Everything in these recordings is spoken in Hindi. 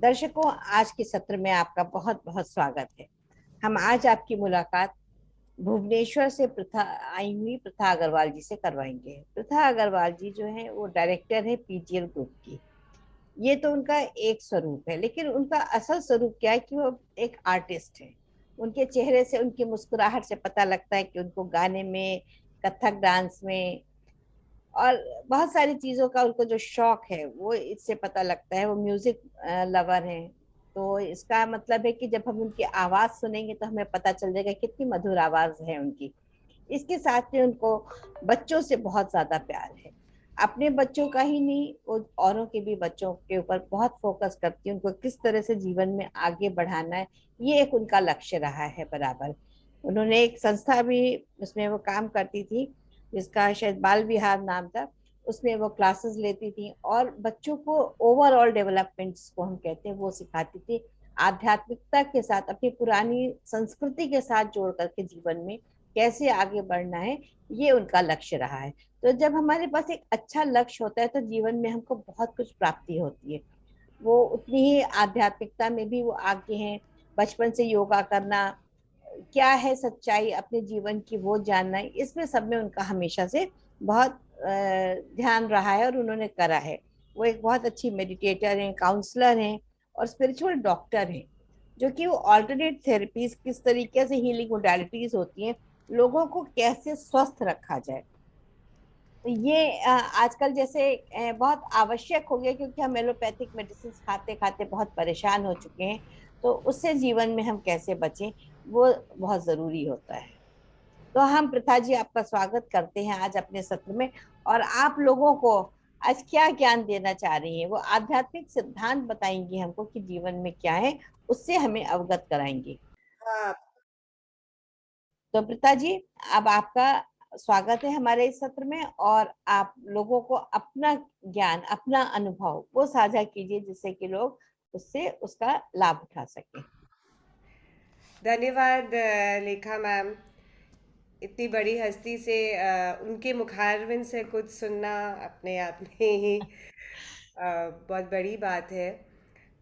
दर्शकों, आज के सत्र में आपका बहुत बहुत स्वागत है। हम आज आपकी मुलाकात भुवनेश्वर से प्रथा आई हुई प्रथा अग्रवाल जी से करवाएंगे। प्रथा अग्रवाल जी जो है वो डायरेक्टर है पीजीएल ग्रुप की। ये तो उनका एक स्वरूप है, लेकिन उनका असल स्वरूप क्या है कि वो एक आर्टिस्ट है। उनके चेहरे से, उनकी मुस्कुराहट से पता लगता है कि उनको गाने में, कथक डांस में और बहुत सारी चीजों का उनको जो शौक है वो इससे पता लगता है। वो म्यूजिक लवर हैं। तो इसका मतलब है कि जब हम उनकी आवाज सुनेंगे तो हमें पता चल जाएगा कितनी मधुर आवाज है उनकी। इसके साथ में उनको बच्चों से बहुत ज्यादा प्यार है। अपने बच्चों का ही नहीं, वो औरों के भी बच्चों के ऊपर बहुत फोकस करती है, उनको किस तरह से जीवन में आगे बढ़ाना है। ये एक उनका लक्ष्य रहा है बराबर। उन्होंने एक संस्था भी, उसमें वो काम करती थी, जिसका शायद बाल विहार नाम था। उसमें वो क्लासेस लेती थी और बच्चों को ओवरऑल डेवलपमेंट जिसको हम कहते हैं वो सिखाती थी। आध्यात्मिकता के साथ, अपनी पुरानी संस्कृति के साथ जोड़ करके जीवन में कैसे आगे बढ़ना है, ये उनका लक्ष्य रहा है। तो जब हमारे पास एक अच्छा लक्ष्य होता है तो जीवन में हमको बहुत कुछ प्राप्ति होती है। वो उतनी ही आध्यात्मिकता में भी वो आगे हैं। बचपन से योगा करना, क्या है सच्चाई अपने जीवन की वो जानना, इसमें सब में उनका हमेशा से बहुत ध्यान रहा है और उन्होंने करा है। वो एक बहुत अच्छी मेडिटेटर हैं, काउंसलर हैं और स्पिरिचुअल डॉक्टर हैं। जो कि वो ऑल्टरनेट थेरेपीज, किस तरीके से हीलिंग मोडालिटीज होती हैं, लोगों को कैसे स्वस्थ रखा जाए, तो ये आजकल जैसे बहुत आवश्यक हो गया, क्योंकि हम एलोपैथिक मेडिसिन खाते खाते बहुत परेशान हो चुके हैं। तो उससे जीवन में हम कैसे बचें, वो बहुत जरूरी होता है। तो हम प्रथा जी आपका स्वागत करते हैं आज अपने सत्र में। और आप लोगों को आज क्या ज्ञान देना चाह रही हैं, वो आध्यात्मिक सिद्धांत बताएंगी हमको कि जीवन में क्या है, उससे हमें अवगत कराएंगी। हाँ। तो प्रथा जी, अब आपका स्वागत है हमारे इस सत्र में, और आप लोगों को अपना ज्ञान, अपना अनुभव वो साझा कीजिए, जिससे कि लोग उससे उसका लाभ उठा सकें। धन्यवाद लेखा मैम। इतनी बड़ी हस्ती से उनके मुखारविंद से कुछ सुनना अपने आप में ही बहुत बड़ी बात है।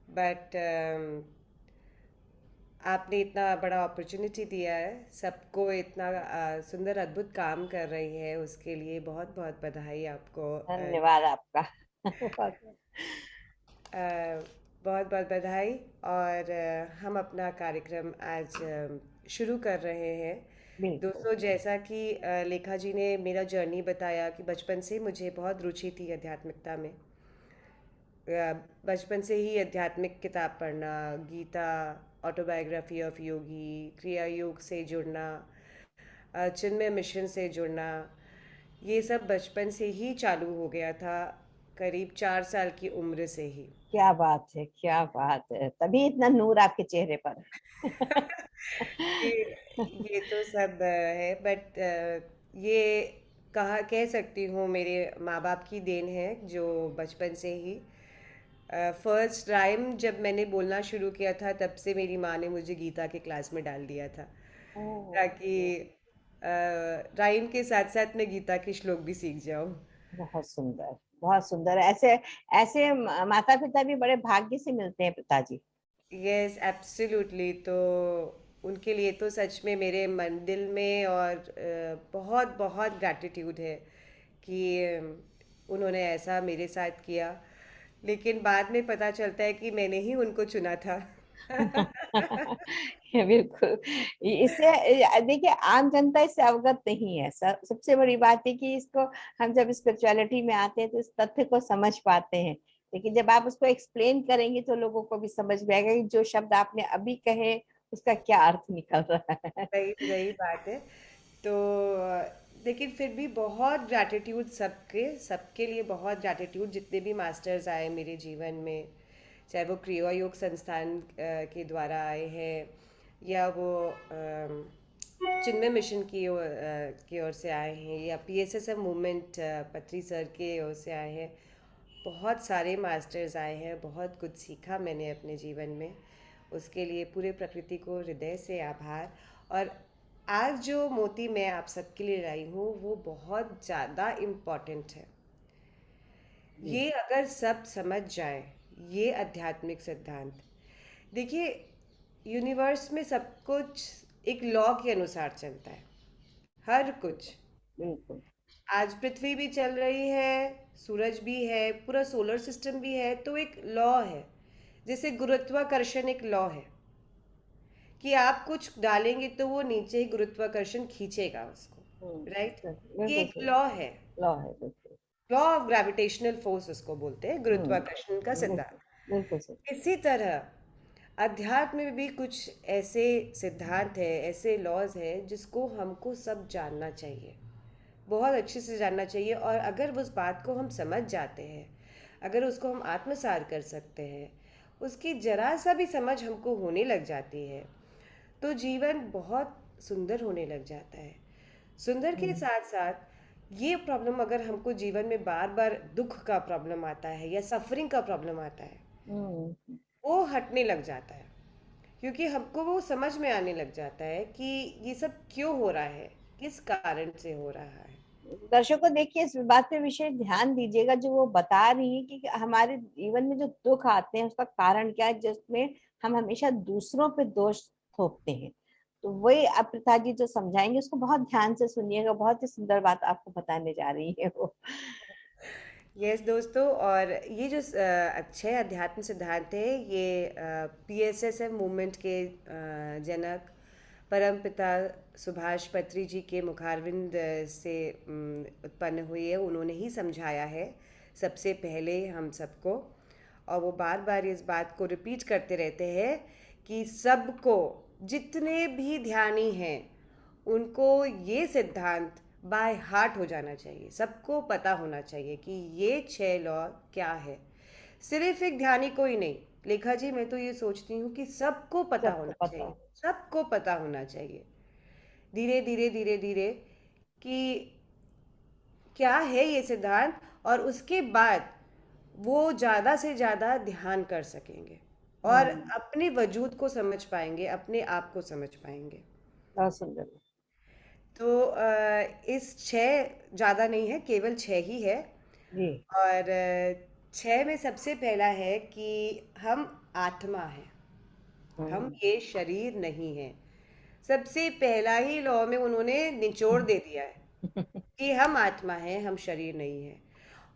बट आपने इतना बड़ा अपॉर्चुनिटी दिया है, सबको इतना सुंदर अद्भुत काम कर रही है, उसके लिए बहुत बहुत बधाई आपको। धन्यवाद आपका। बहुत बहुत बधाई। और हम अपना कार्यक्रम आज शुरू कर रहे हैं। बिल्कुल। दोस्तों, जैसा कि लेखा जी ने मेरा जर्नी बताया कि बचपन से मुझे बहुत रुचि थी आध्यात्मिकता में। बचपन से ही आध्यात्मिक किताब पढ़ना, गीता, ऑटोबायोग्राफी ऑफ योगी, क्रिया योग से जुड़ना, चिन्मय मिशन से जुड़ना, ये सब बचपन से ही चालू हो गया था, करीब 4 साल की उम्र से ही। क्या बात है, क्या बात है, तभी इतना नूर आपके चेहरे पर ये है। ये तो सब है, बट ये कह सकती हूँ मेरे माँ बाप की देन है, जो बचपन से ही फर्स्ट राइम जब मैंने बोलना शुरू किया था, तब से मेरी माँ ने मुझे गीता के क्लास में डाल दिया था, ताकि ओह, राइम के साथ साथ मैं गीता के श्लोक भी सीख जाऊँ। बहुत सुंदर, बहुत सुंदर। ऐसे ऐसे माता पिता भी बड़े भाग्य से मिलते हैं पिताजी। Yes, absolutely. तो उनके लिए तो सच में मेरे मन दिल में और बहुत बहुत ग्रैटिट्यूड है कि उन्होंने ऐसा मेरे साथ किया। लेकिन बाद में पता चलता है कि मैंने ही उनको चुना था। बिल्कुल। इससे देखिए, आम जनता इससे अवगत नहीं है। सबसे बड़ी बात है कि इसको, हम जब स्पिरिचुअलिटी में आते हैं तो इस तथ्य को समझ पाते हैं। लेकिन जब आप उसको एक्सप्लेन करेंगे तो लोगों को भी समझ में आएगा कि जो शब्द आपने अभी कहे उसका क्या अर्थ निकल रहा है। सही सही बात है। तो लेकिन फिर भी बहुत ग्रैटिट्यूड, सबके सबके लिए बहुत ग्रैटिट्यूड, जितने भी मास्टर्स आए मेरे जीवन में, चाहे वो क्रिया योग संस्थान के द्वारा आए हैं, या वो चिन्मय मिशन की ओर से आए हैं, या पीएसएसएम मूवमेंट पत्री सर के ओर से आए हैं। बहुत सारे मास्टर्स आए हैं, बहुत कुछ सीखा मैंने अपने जीवन में। उसके लिए पूरे प्रकृति को हृदय से आभार। और आज जो मोती मैं आप सबके लिए लाई हूँ, वो बहुत ज़्यादा इम्पॉर्टेंट है। जी। ये अगर सब समझ जाएं, ये आध्यात्मिक सिद्धांत। देखिए, यूनिवर्स में सब कुछ एक लॉ के अनुसार चलता है, हर कुछ। बिल्कुल। आज पृथ्वी भी चल रही है, सूरज भी है, पूरा सोलर सिस्टम भी है, तो एक लॉ है। जैसे गुरुत्वाकर्षण एक लॉ है कि आप कुछ डालेंगे तो वो नीचे ही गुरुत्वाकर्षण खींचेगा उसको, राइट? ये बिल्कुल एक सही। लॉ है। लॉ है, बिल्कुल। लॉ ऑफ ग्रेविटेशनल फोर्स उसको बोलते हैं, गुरुत्वाकर्षण का बिल्कुल। बिल्कुल सही। सिद्धांत। इसी तरह अध्यात्म में भी कुछ ऐसे सिद्धांत है, ऐसे लॉज है जिसको हमको सब जानना चाहिए, बहुत अच्छे से जानना चाहिए। और अगर उस बात को हम समझ जाते हैं, अगर उसको हम आत्मसात कर सकते हैं, उसकी जरा सा भी समझ हमको होने लग जाती है, तो जीवन बहुत सुंदर होने लग जाता है। सुंदर के हम्म। साथ साथ ये प्रॉब्लम, अगर हमको जीवन में बार बार दुख का प्रॉब्लम आता है या सफरिंग का प्रॉब्लम आता है, हम्म। वो हटने लग जाता है। क्योंकि हमको वो समझ में आने लग जाता है कि ये सब क्यों हो रहा है, किस कारण से हो रहा है। दर्शकों, देखिए, इस बात पे विशेष ध्यान दीजिएगा जो वो बता रही है कि हमारे जीवन में जो दुख आते हैं उसका कारण क्या है, जिसमें हम हमेशा दूसरों पे दोष थोपते हैं। तो वही अब प्रथा जी जो समझाएंगे उसको बहुत ध्यान से सुनिएगा, बहुत ही सुंदर बात आपको बताने जा रही है वो। यस दोस्तों, और ये जो अक्षय अध्यात्म सिद्धांत है, ये पीएसएसएम मूवमेंट के जनक परमपिता सुभाष पत्री जी के मुखारविंद से उत्पन्न हुई है। उन्होंने ही समझाया है सबसे पहले हम सबको, और वो बार बार इस बात को रिपीट करते रहते हैं कि सबको, जितने भी ध्यानी हैं, उनको ये सिद्धांत बाय हार्ट हो जाना चाहिए। सबको पता होना चाहिए कि ये 6 लॉ क्या है। सिर्फ एक ध्यानी को ही नहीं, लेखा जी, मैं तो ये सोचती हूँ कि सबको पता सबको होना पता चाहिए, हो। सबको पता होना चाहिए, धीरे धीरे धीरे धीरे, कि क्या है ये सिद्धांत। और उसके बाद वो ज़्यादा से ज़्यादा ध्यान कर सकेंगे और हम्म। अपने वजूद को समझ पाएंगे, अपने आप को समझ पाएंगे। बहुत सुंदर। तो इस 6, ज़्यादा नहीं है, केवल 6 ही है। जी। और 6 में सबसे पहला है कि हम आत्मा हैं, हम हम्म। ये शरीर नहीं है। सबसे पहला ही लॉ में उन्होंने निचोड़ दे दिया है कि हम आत्मा हैं, हम शरीर नहीं है।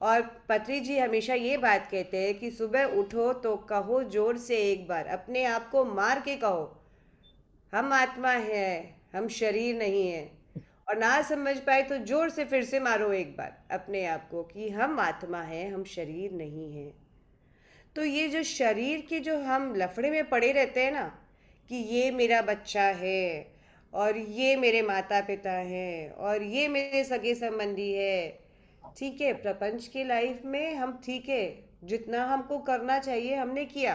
और पत्री जी हमेशा ये बात कहते हैं कि सुबह उठो तो कहो जोर से एक बार, अपने आप को मार के कहो, हम आत्मा है, हम शरीर नहीं है। और ना समझ पाए तो जोर से फिर से मारो एक बार अपने आप को कि हम आत्मा है, हम शरीर नहीं है। तो ये जो शरीर के जो हम लफड़े में पड़े रहते हैं ना, कि ये मेरा बच्चा है, और ये मेरे माता पिता हैं, और ये मेरे सगे संबंधी है। ठीक है, प्रपंच के लाइफ में हम, ठीक है, जितना हमको करना चाहिए हमने किया,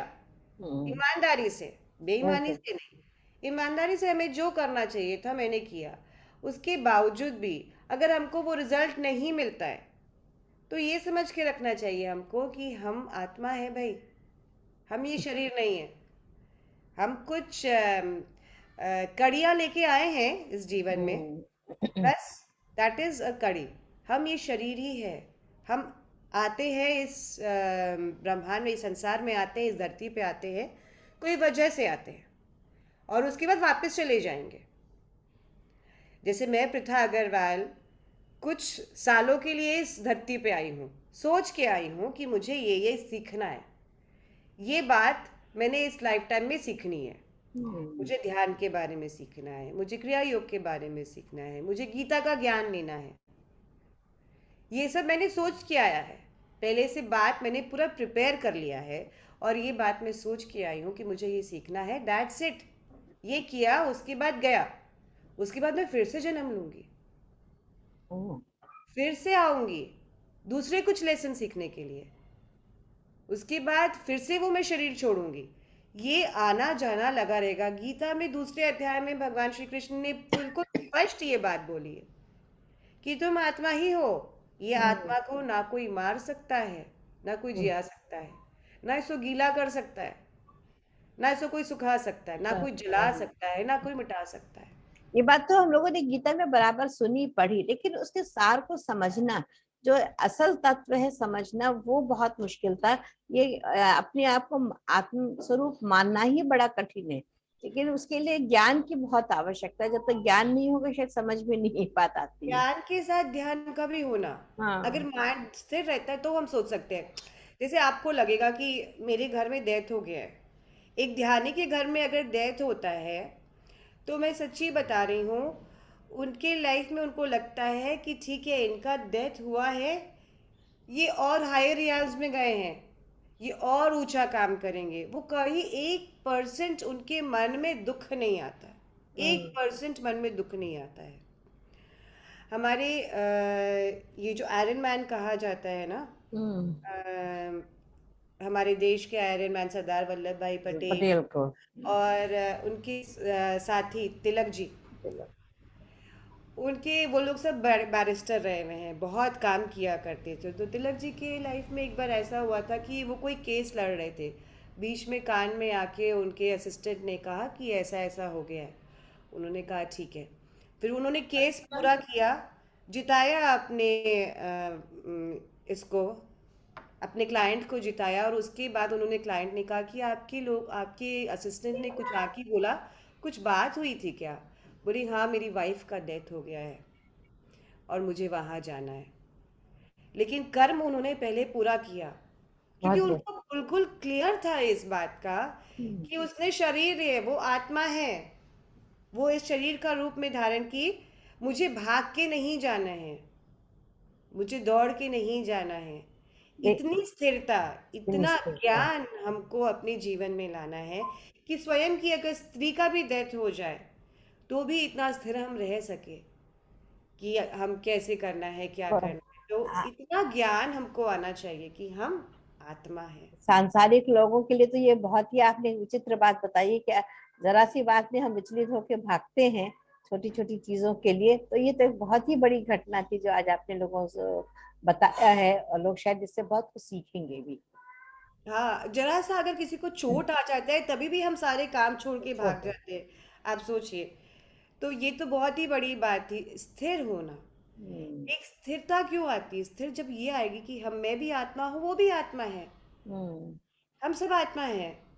हम्म। ईमानदारी से, बेईमानी बिल्कुल। से नहीं, ईमानदारी से हमें जो करना चाहिए था मैंने किया। उसके बावजूद भी अगर हमको वो रिजल्ट नहीं मिलता है, तो ये समझ के रखना चाहिए हमको कि हम आत्मा है भाई, हम ये शरीर नहीं है। हम कुछ कड़ियाँ लेके आए हैं इस जीवन में, हम्म। बस, दैट इज अ कड़ी। हम ये शरीर ही है। हम आते हैं इस ब्रह्मांड में, इस संसार में आते हैं, इस धरती पे आते हैं, कोई वजह से आते हैं, और उसके बाद वापस चले जाएंगे। जैसे मैं प्रथा अग्रवाल कुछ सालों के लिए इस धरती पे आई हूँ, सोच के आई हूँ कि मुझे ये सीखना है, ये बात मैंने इस लाइफ टाइम में सीखनी है। हम्म। मुझे ध्यान के बारे में सीखना है, मुझे क्रिया योग के बारे में सीखना है, मुझे गीता का ज्ञान लेना है। ये सब मैंने सोच के आया है, पहले से बात मैंने पूरा प्रिपेयर कर लिया है। और ये बात मैं सोच के आई हूँ कि मुझे ये सीखना है, दैट्स इट। ये किया, उसके बाद गया, उसके बाद मैं फिर से जन्म लूंगी, ओह। फिर से आऊंगी दूसरे कुछ लेसन सीखने के लिए, उसके बाद फिर से वो मैं शरीर छोड़ूंगी। ये आना जाना लगा रहेगा। गीता में दूसरे अध्याय में भगवान श्री कृष्ण ने बिल्कुल स्पष्ट ये बात बोली है कि तुम आत्मा ही हो। ये हम्म। आत्मा को ना कोई मार सकता है, ना कोई हम्म। जिया सकता है, ना इसको गीला कर सकता है, ना इसको कोई सुखा सकता है, ना कोई जला सकता है, ना कोई मिटा सकता है। ये बात तो हम लोगों ने गीता में बराबर सुनी पढ़ी, लेकिन उसके सार को समझना जो असल तत्व है समझना वो बहुत मुश्किल था। ये अपने आप को आत्म स्वरूप मानना ही बड़ा कठिन है, लेकिन उसके लिए ज्ञान की बहुत आवश्यकता है। जब तक ज्ञान नहीं होगा शायद समझ में नहीं बात आती है। ज्ञान के साथ ध्यान का भी होना। अगर हाँ। माइंड स्थिर रहता है तो हम सोच सकते हैं। जैसे आपको लगेगा कि मेरे घर में डेथ हो गया है, एक ध्यानी के घर में अगर डेथ होता है, तो मैं सच्ची बता रही हूँ, उनके लाइफ में उनको लगता है कि ठीक है, इनका डेथ हुआ है, ये और हायर रियाल्स में गए हैं, ये और ऊंचा काम करेंगे। वो कहीं 1% उनके मन में दुख नहीं आता, एक हम्म। परसेंट मन में दुख नहीं आता है। हमारे ये जो आयरन मैन कहा जाता है ना, हम्म। हमारे देश के आयरन मैन सरदार वल्लभ भाई पटेल पटेल को। और उनके साथी तिलक जी, उनके वो लोग सब बैरिस्टर रहे हुए हैं, बहुत काम किया करते थे। तो तिलक जी के लाइफ में एक बार ऐसा हुआ था कि वो कोई केस लड़ रहे थे, बीच में कान में आके उनके असिस्टेंट ने कहा कि ऐसा ऐसा हो गया है। उन्होंने कहा ठीक है। फिर उन्होंने केस पूरा किया, जिताया अपने इसको, अपने क्लाइंट को जिताया। और उसके बाद उन्होंने, क्लाइंट ने कहा कि आपके लोग, आपके असिस्टेंट ने कुछ आके बोला, कुछ बात हुई थी क्या? बोली हाँ, मेरी वाइफ का डेथ हो गया है और मुझे वहाँ जाना है। लेकिन कर्म उन्होंने पहले पूरा किया, क्योंकि बहुत बहुत। उनको बिल्कुल क्लियर था इस बात का हम्म। कि उसने शरीर है, वो आत्मा है, वो इस शरीर का रूप में धारण की। मुझे भाग के नहीं जाना है, मुझे दौड़ के नहीं जाना है। दे- इतनी स्थिरता, इतना निश्चित। ज्ञान हमको अपने जीवन में लाना है कि स्वयं की अगर स्त्री का भी डेथ हो जाए तो भी इतना स्थिर हम रह सके कि हम कैसे करना है, क्या और करना है। तो आ- इतना ज्ञान हमको आना चाहिए कि हम आत्मा है। सांसारिक लोगों के लिए तो ये बहुत ही आपने विचित्र बात बताई है कि जरा सी बात में हम विचलित होकर भागते हैं छोटी छोटी चीजों के लिए। तो ये तो एक बहुत ही बड़ी घटना थी जो आज आपने लोगों को बताया है, और लोग शायद इससे बहुत कुछ सीखेंगे भी। हाँ, जरा सा अगर किसी को चोट आ जाता है तभी भी हम सारे काम छोड़ के भाग छोटे। जाते हैं। आप सोचिए। तो ये तो बहुत ही बड़ी बात थी, स्थिर होना। हम्म। एक स्थिरता क्यों आती है? स्थिर जब ये आएगी कि हम, मैं भी आत्मा हूँ, वो भी आत्मा है, हम्म। हम सब आत्मा हैं।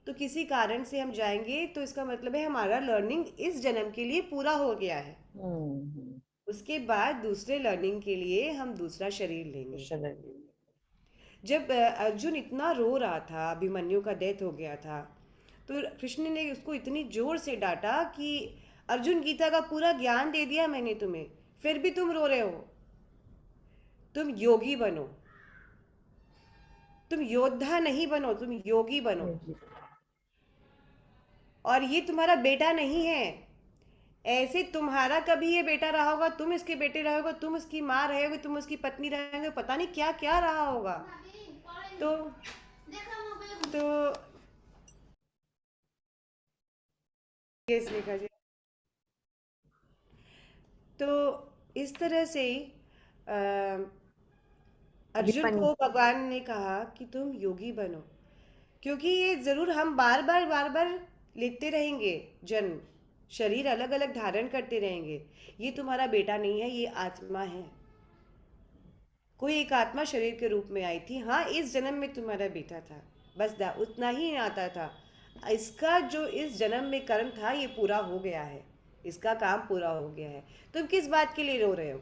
तो किसी कारण से हम जाएंगे तो इसका मतलब है हमारा लर्निंग इस जन्म के लिए पूरा हो गया है। हम्म। उसके बाद दूसरे लर्निंग के लिए हम दूसरा शरीर लेंगे। शरीर। जब अर्जुन इतना रो रहा था, अभिमन्यु का डेथ हो गया था, तो कृष्ण ने उसको इतनी जोर से डांटा कि अर्जुन, गीता का पूरा ज्ञान दे दिया मैंने तुम्हें, फिर भी तुम रो रहे हो। तुम योगी बनो, तुम योद्धा नहीं बनो, तुम योगी बनो। और ये तुम्हारा बेटा नहीं है। ऐसे तुम्हारा कभी ये बेटा रहा होगा, तुम इसके बेटे रहे होगे, तुम उसकी माँ रहोगे, तुम उसकी पत्नी रहेंगे, पता नहीं क्या क्या रहा होगा। तो तो ये इसने कहा जी। तो इस तरह से ही अर्जुन अभिमन्यु। को भगवान ने कहा कि तुम योगी बनो, क्योंकि ये जरूर हम बार बार लेते रहेंगे जन्म, शरीर अलग अलग धारण करते रहेंगे। ये तुम्हारा बेटा नहीं है, ये आत्मा है। कोई एक आत्मा शरीर के रूप में आई थी, हाँ इस जन्म में तुम्हारा बेटा था, बस उतना ही आता था। इसका जो इस जन्म में कर्म था ये पूरा हो गया है, इसका काम पूरा हो गया है। तुम किस बात के लिए रो रहे हो?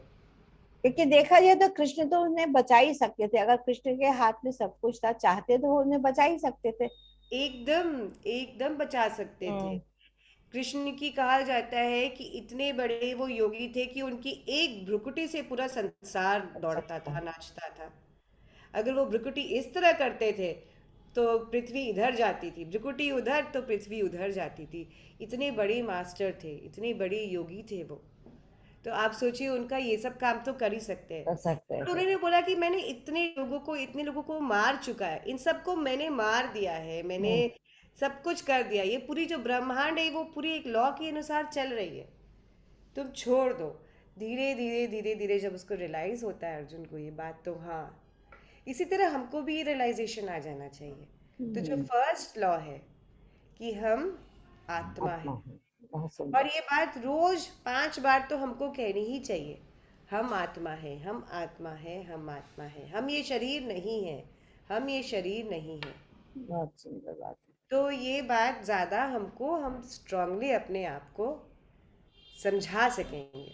क्योंकि देखा जाए तो कृष्ण तो उन्हें बचा ही सकते थे, अगर कृष्ण के हाथ में सब कुछ था, चाहते तो वो उन्हें बचा ही सकते थे। एकदम, एकदम बचा सकते थे। हम्म। कृष्ण की कहा जाता है कि इतने बड़े वो योगी थे कि उनकी एक भ्रुकुटी से पूरा संसार दौड़ता सकता था, है। नाचता था। अगर वो भ्रुकुटी इस तरह करते थे तो पृथ्वी इधर जाती थी, भ्रुकुटी उधर तो पृथ्वी उधर जाती थी। इतने बड़े मास्टर थे, इतने बड़े योगी थे वो। तो आप सोचिए, उनका ये सब काम तो कर ही सकते हैं। कर सकते पर थे। उन्होंने बोला कि मैंने इतने लोगों को मार चुका है, इन सबको मैंने मार दिया है, मैंने हम्म। सब कुछ कर दिया। ये पूरी जो ब्रह्मांड है वो पूरी एक लॉ के अनुसार चल रही है, तुम छोड़ दो। धीरे धीरे धीरे धीरे जब उसको रियलाइज होता है अर्जुन को ये बात, तो हाँ, इसी तरह हमको भी ये रियलाइजेशन आ जाना चाहिए। तो जो हम्म। फर्स्ट लॉ है कि हम आत्मा आत्मा है, है। बहुत और सुंदर। ये बात रोज 5 बार तो हमको कहनी ही चाहिए। हम आत्मा है, हम आत्मा है, हम आत्मा है, हम ये शरीर नहीं है, हम ये शरीर नहीं है। बहुत सुंदर बात है। तो ये बात ज़्यादा हमको, हम स्ट्रांगली अपने आप को समझा सकेंगे।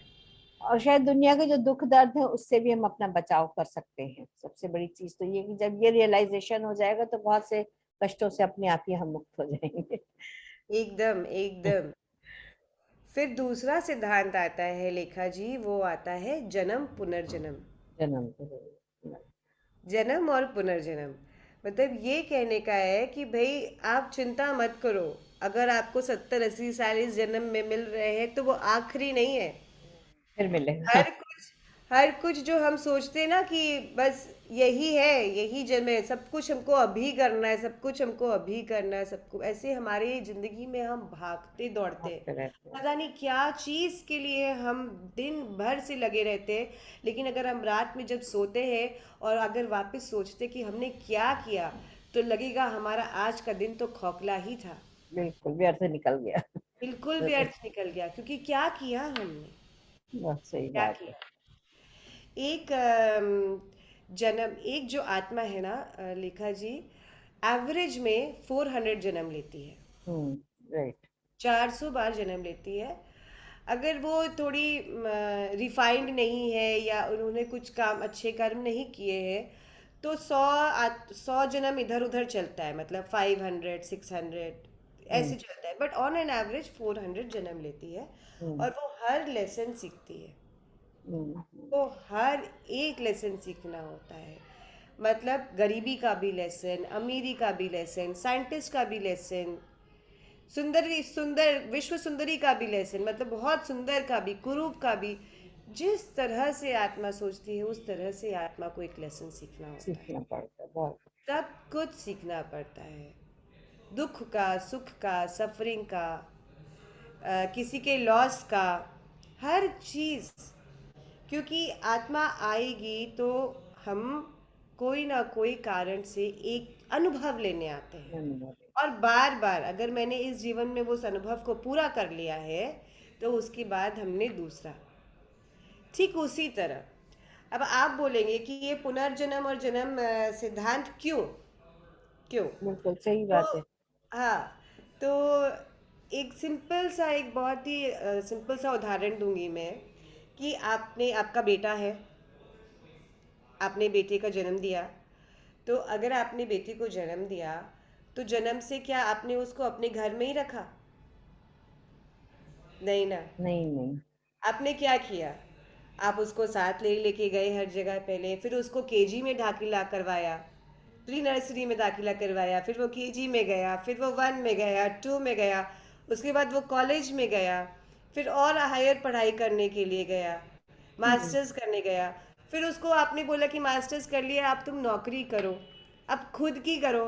और शायद दुनिया के जो दुख दर्द है उससे भी हम अपना बचाव कर सकते हैं। सबसे बड़ी चीज तो ये कि जब ये रियलाइजेशन हो जाएगा तो बहुत से कष्टों से अपने आप ही हम मुक्त हो जाएंगे। एकदम एकदम। फिर दूसरा सिद्धांत आता है लेखा जी, वो आता है जन्म पुनर्जन्म। जन्म तो है। जन्म और पुनर्जन्म मतलब ये कहने का है कि भाई आप चिंता मत करो, अगर आपको 70-80 साल इस जन्म में मिल रहे हैं तो वो आखिरी नहीं है। फिर मिलेगा। हर कुछ जो हम सोचते हैं ना कि बस यही है, यही जन्म है, सब कुछ हमको अभी करना है, सब कुछ हमको अभी करना है, सबको ऐसे हमारी जिंदगी में हम भागते दौड़ते हैं। भागते रहते हैं। पता नहीं क्या चीज के लिए हम दिन भर से लगे रहते हैं, लेकिन अगर हम रात में जब सोते हैं और अगर वापस सोचते कि हमने क्या किया, तो लगेगा हमारा आज का दिन तो खोखला ही था। बिल्कुल व्यर्थ निकल गया। बिल्कुल व्यर्थ निकल गया, क्योंकि क्या किया हमने, बहुत सही क्या बात है। किया। एक जन्म, एक जो आत्मा है ना लेखा जी, एवरेज में 400 जन्म लेती है। राइट। 400 बार जन्म लेती है। अगर वो थोड़ी रिफाइंड नहीं है या उन्होंने कुछ काम, अच्छे कर्म नहीं किए हैं, तो 100 जन्म इधर उधर चलता है, मतलब 500 600 हम्म। ऐसे चलता है, बट ऑन एन एवरेज 400 जन्म लेती है। हम्म। और वो हर लेसन सीखती है, हम्म। तो हर एक लेसन सीखना होता है। मतलब गरीबी का भी लेसन, अमीरी का भी लेसन, साइंटिस्ट का भी लेसन, सुंदरी सुंदर विश्व सुंदरी का भी लेसन, मतलब बहुत सुंदर का भी, कुरूप का भी। जिस तरह से आत्मा सोचती है उस तरह से आत्मा को एक लेसन सीखना होता है। सीखना पड़ता है बहुत। सब कुछ सीखना पड़ता है, दुख का, सुख का, सफरिंग का, किसी के लॉस का, हर चीज़। क्योंकि आत्मा आएगी तो हम कोई ना कोई कारण से एक अनुभव लेने आते हैं, धन्यवाद। और बार बार अगर मैंने इस जीवन में वो उस अनुभव को पूरा कर लिया है, तो उसके बाद हमने दूसरा। ठीक उसी तरह अब आप बोलेंगे कि ये पुनर्जन्म और जन्म सिद्धांत क्यों, क्यों? बिल्कुल सही तो बात है। हाँ, तो एक सिंपल सा, एक बहुत ही सिंपल सा उदाहरण दूंगी मैं, कि आपने, आपका बेटा है, आपने बेटे का जन्म दिया। तो अगर आपने बेटे को जन्म दिया, तो जन्म से क्या आपने उसको अपने घर में ही रखा? नहीं ना। नहीं नहीं। आपने क्या किया? आप उसको साथ ले लेके गए हर जगह, पहले फिर उसको केजी में दाखिला करवाया, प्री नर्सरी में दाखिला करवाया, फिर वो केजी में गया, फिर वो 1 में गया, 2 में गया, उसके बाद वो कॉलेज में गया, फिर और हायर पढ़ाई करने के लिए गया, हम्म। मास्टर्स करने गया। फिर उसको आपने बोला कि मास्टर्स कर लिया, अब तुम नौकरी करो, अब खुद की करो,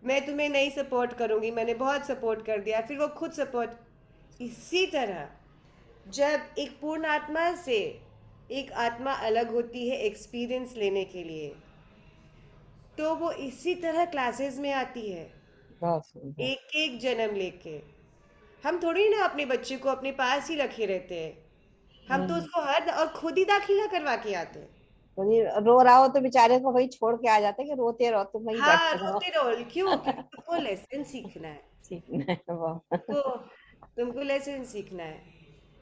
मैं तुम्हें नहीं सपोर्ट करूंगी, मैंने बहुत सपोर्ट कर दिया, फिर वो खुद सपोर्ट। इसी तरह जब एक पूर्ण आत्मा से एक आत्मा अलग होती है एक्सपीरियंस लेने के लिए, तो वो इसी तरह क्लासेस में आती है, बहुत सुंदर। एक एक जन्म लेके। हम थोड़ी ना अपने बच्चे को अपने पास ही रखे रहते हैं, हम तो हम्म। उसको हर और खुद ही दाखिला करवा के आते हैं। वही रो रहा हो तो बेचारे को वही छोड़ के आ जाते हैं कि रोते रहो तुम वहीं हाँ, बैठे रहो। रोते रहो, क्यों? क्योंकि तुमको लेसन सीखना है, सीखना है बहुत। तुमको तुमको लेसन सीखना है।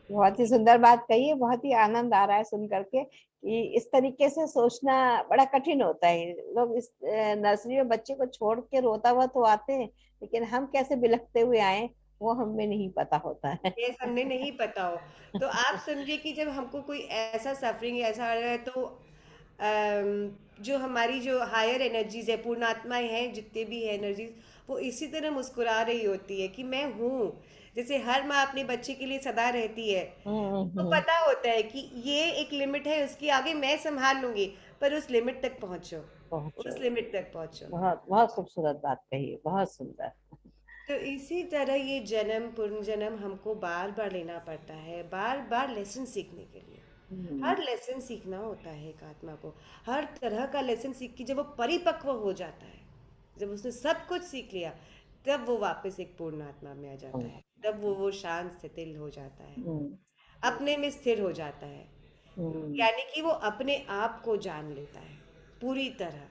बहुत ही सुंदर बात कही है। बहुत ही आनंद आ रहा है सुन करके कि इस तरीके से सोचना बड़ा कठिन होता है। लोग इस नर्सरी में बच्चे को छोड़ के रोता हुआ तो आते हैं, लेकिन हम कैसे बिलखते हुए आए वो हमें नहीं पता होता है। ये हमने नहीं पता हो, तो आप समझिए कि जब हमको कोई ऐसा सफरिंग ऐसा आ रहा है, तो जो हमारी जो हायर एनर्जीज है, पूर्णात्माएं हैं, जितने भी है एनर्जीज, वो इसी तरह मुस्कुरा रही होती है कि मैं हूँ। जैसे हर माँ अपने बच्चे के लिए सदा रहती है, तो हम्म। पता होता है कि ये एक लिमिट है, उसकी आगे मैं संभाल लूंगी, पर उस लिमिट तक पहुंचो, पहुंचो। उस लिमिट तक पहुंचो। बहुत बहुत खूबसूरत बात कही है, बहुत सुंदर। तो इसी तरह ये जन्म पुनर्जन्म हमको बार बार लेना पड़ता है, बार बार लेसन सीखने के लिए। हम्म। हर लेसन सीखना होता है एक आत्मा को, हर तरह का लेसन सीख के जब वो परिपक्व हो जाता है, जब उसने सब कुछ सीख लिया, तब वो वापस एक पूर्ण आत्मा में आ जाता है, तब वो शांत स्थिर हो जाता है, हम्म। अपने में स्थिर हो जाता है। हम्म। यानी कि वो अपने आप को जान लेता है पूरी तरह,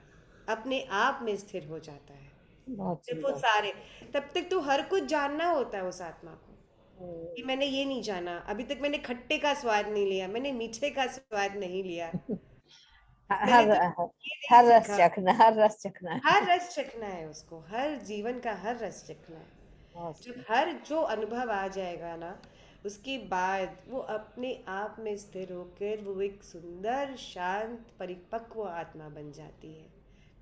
अपने आप में स्थिर हो जाता है। बहुत जब वो सुंदर। सारे, तब तक तो हर कुछ जानना होता है उस आत्मा को, कि हम्म। मैंने ये नहीं जाना, अभी तक मैंने खट्टे का स्वाद नहीं लिया, मैंने मीठे का स्वाद नहीं लिया, मैंने हर तो ये नहीं हर रस सीखा। चखना, हर रस चखना हर है। रस चखना है उसको, हर जीवन का हर रस चखना है। बहुत जब सुंदर। हर जो अनुभव आ जाएगा ना, उसके बाद वो अपने आप में स्थिर होकर वो एक सुंदर शांत परिपक्व आत्मा बन जाती है,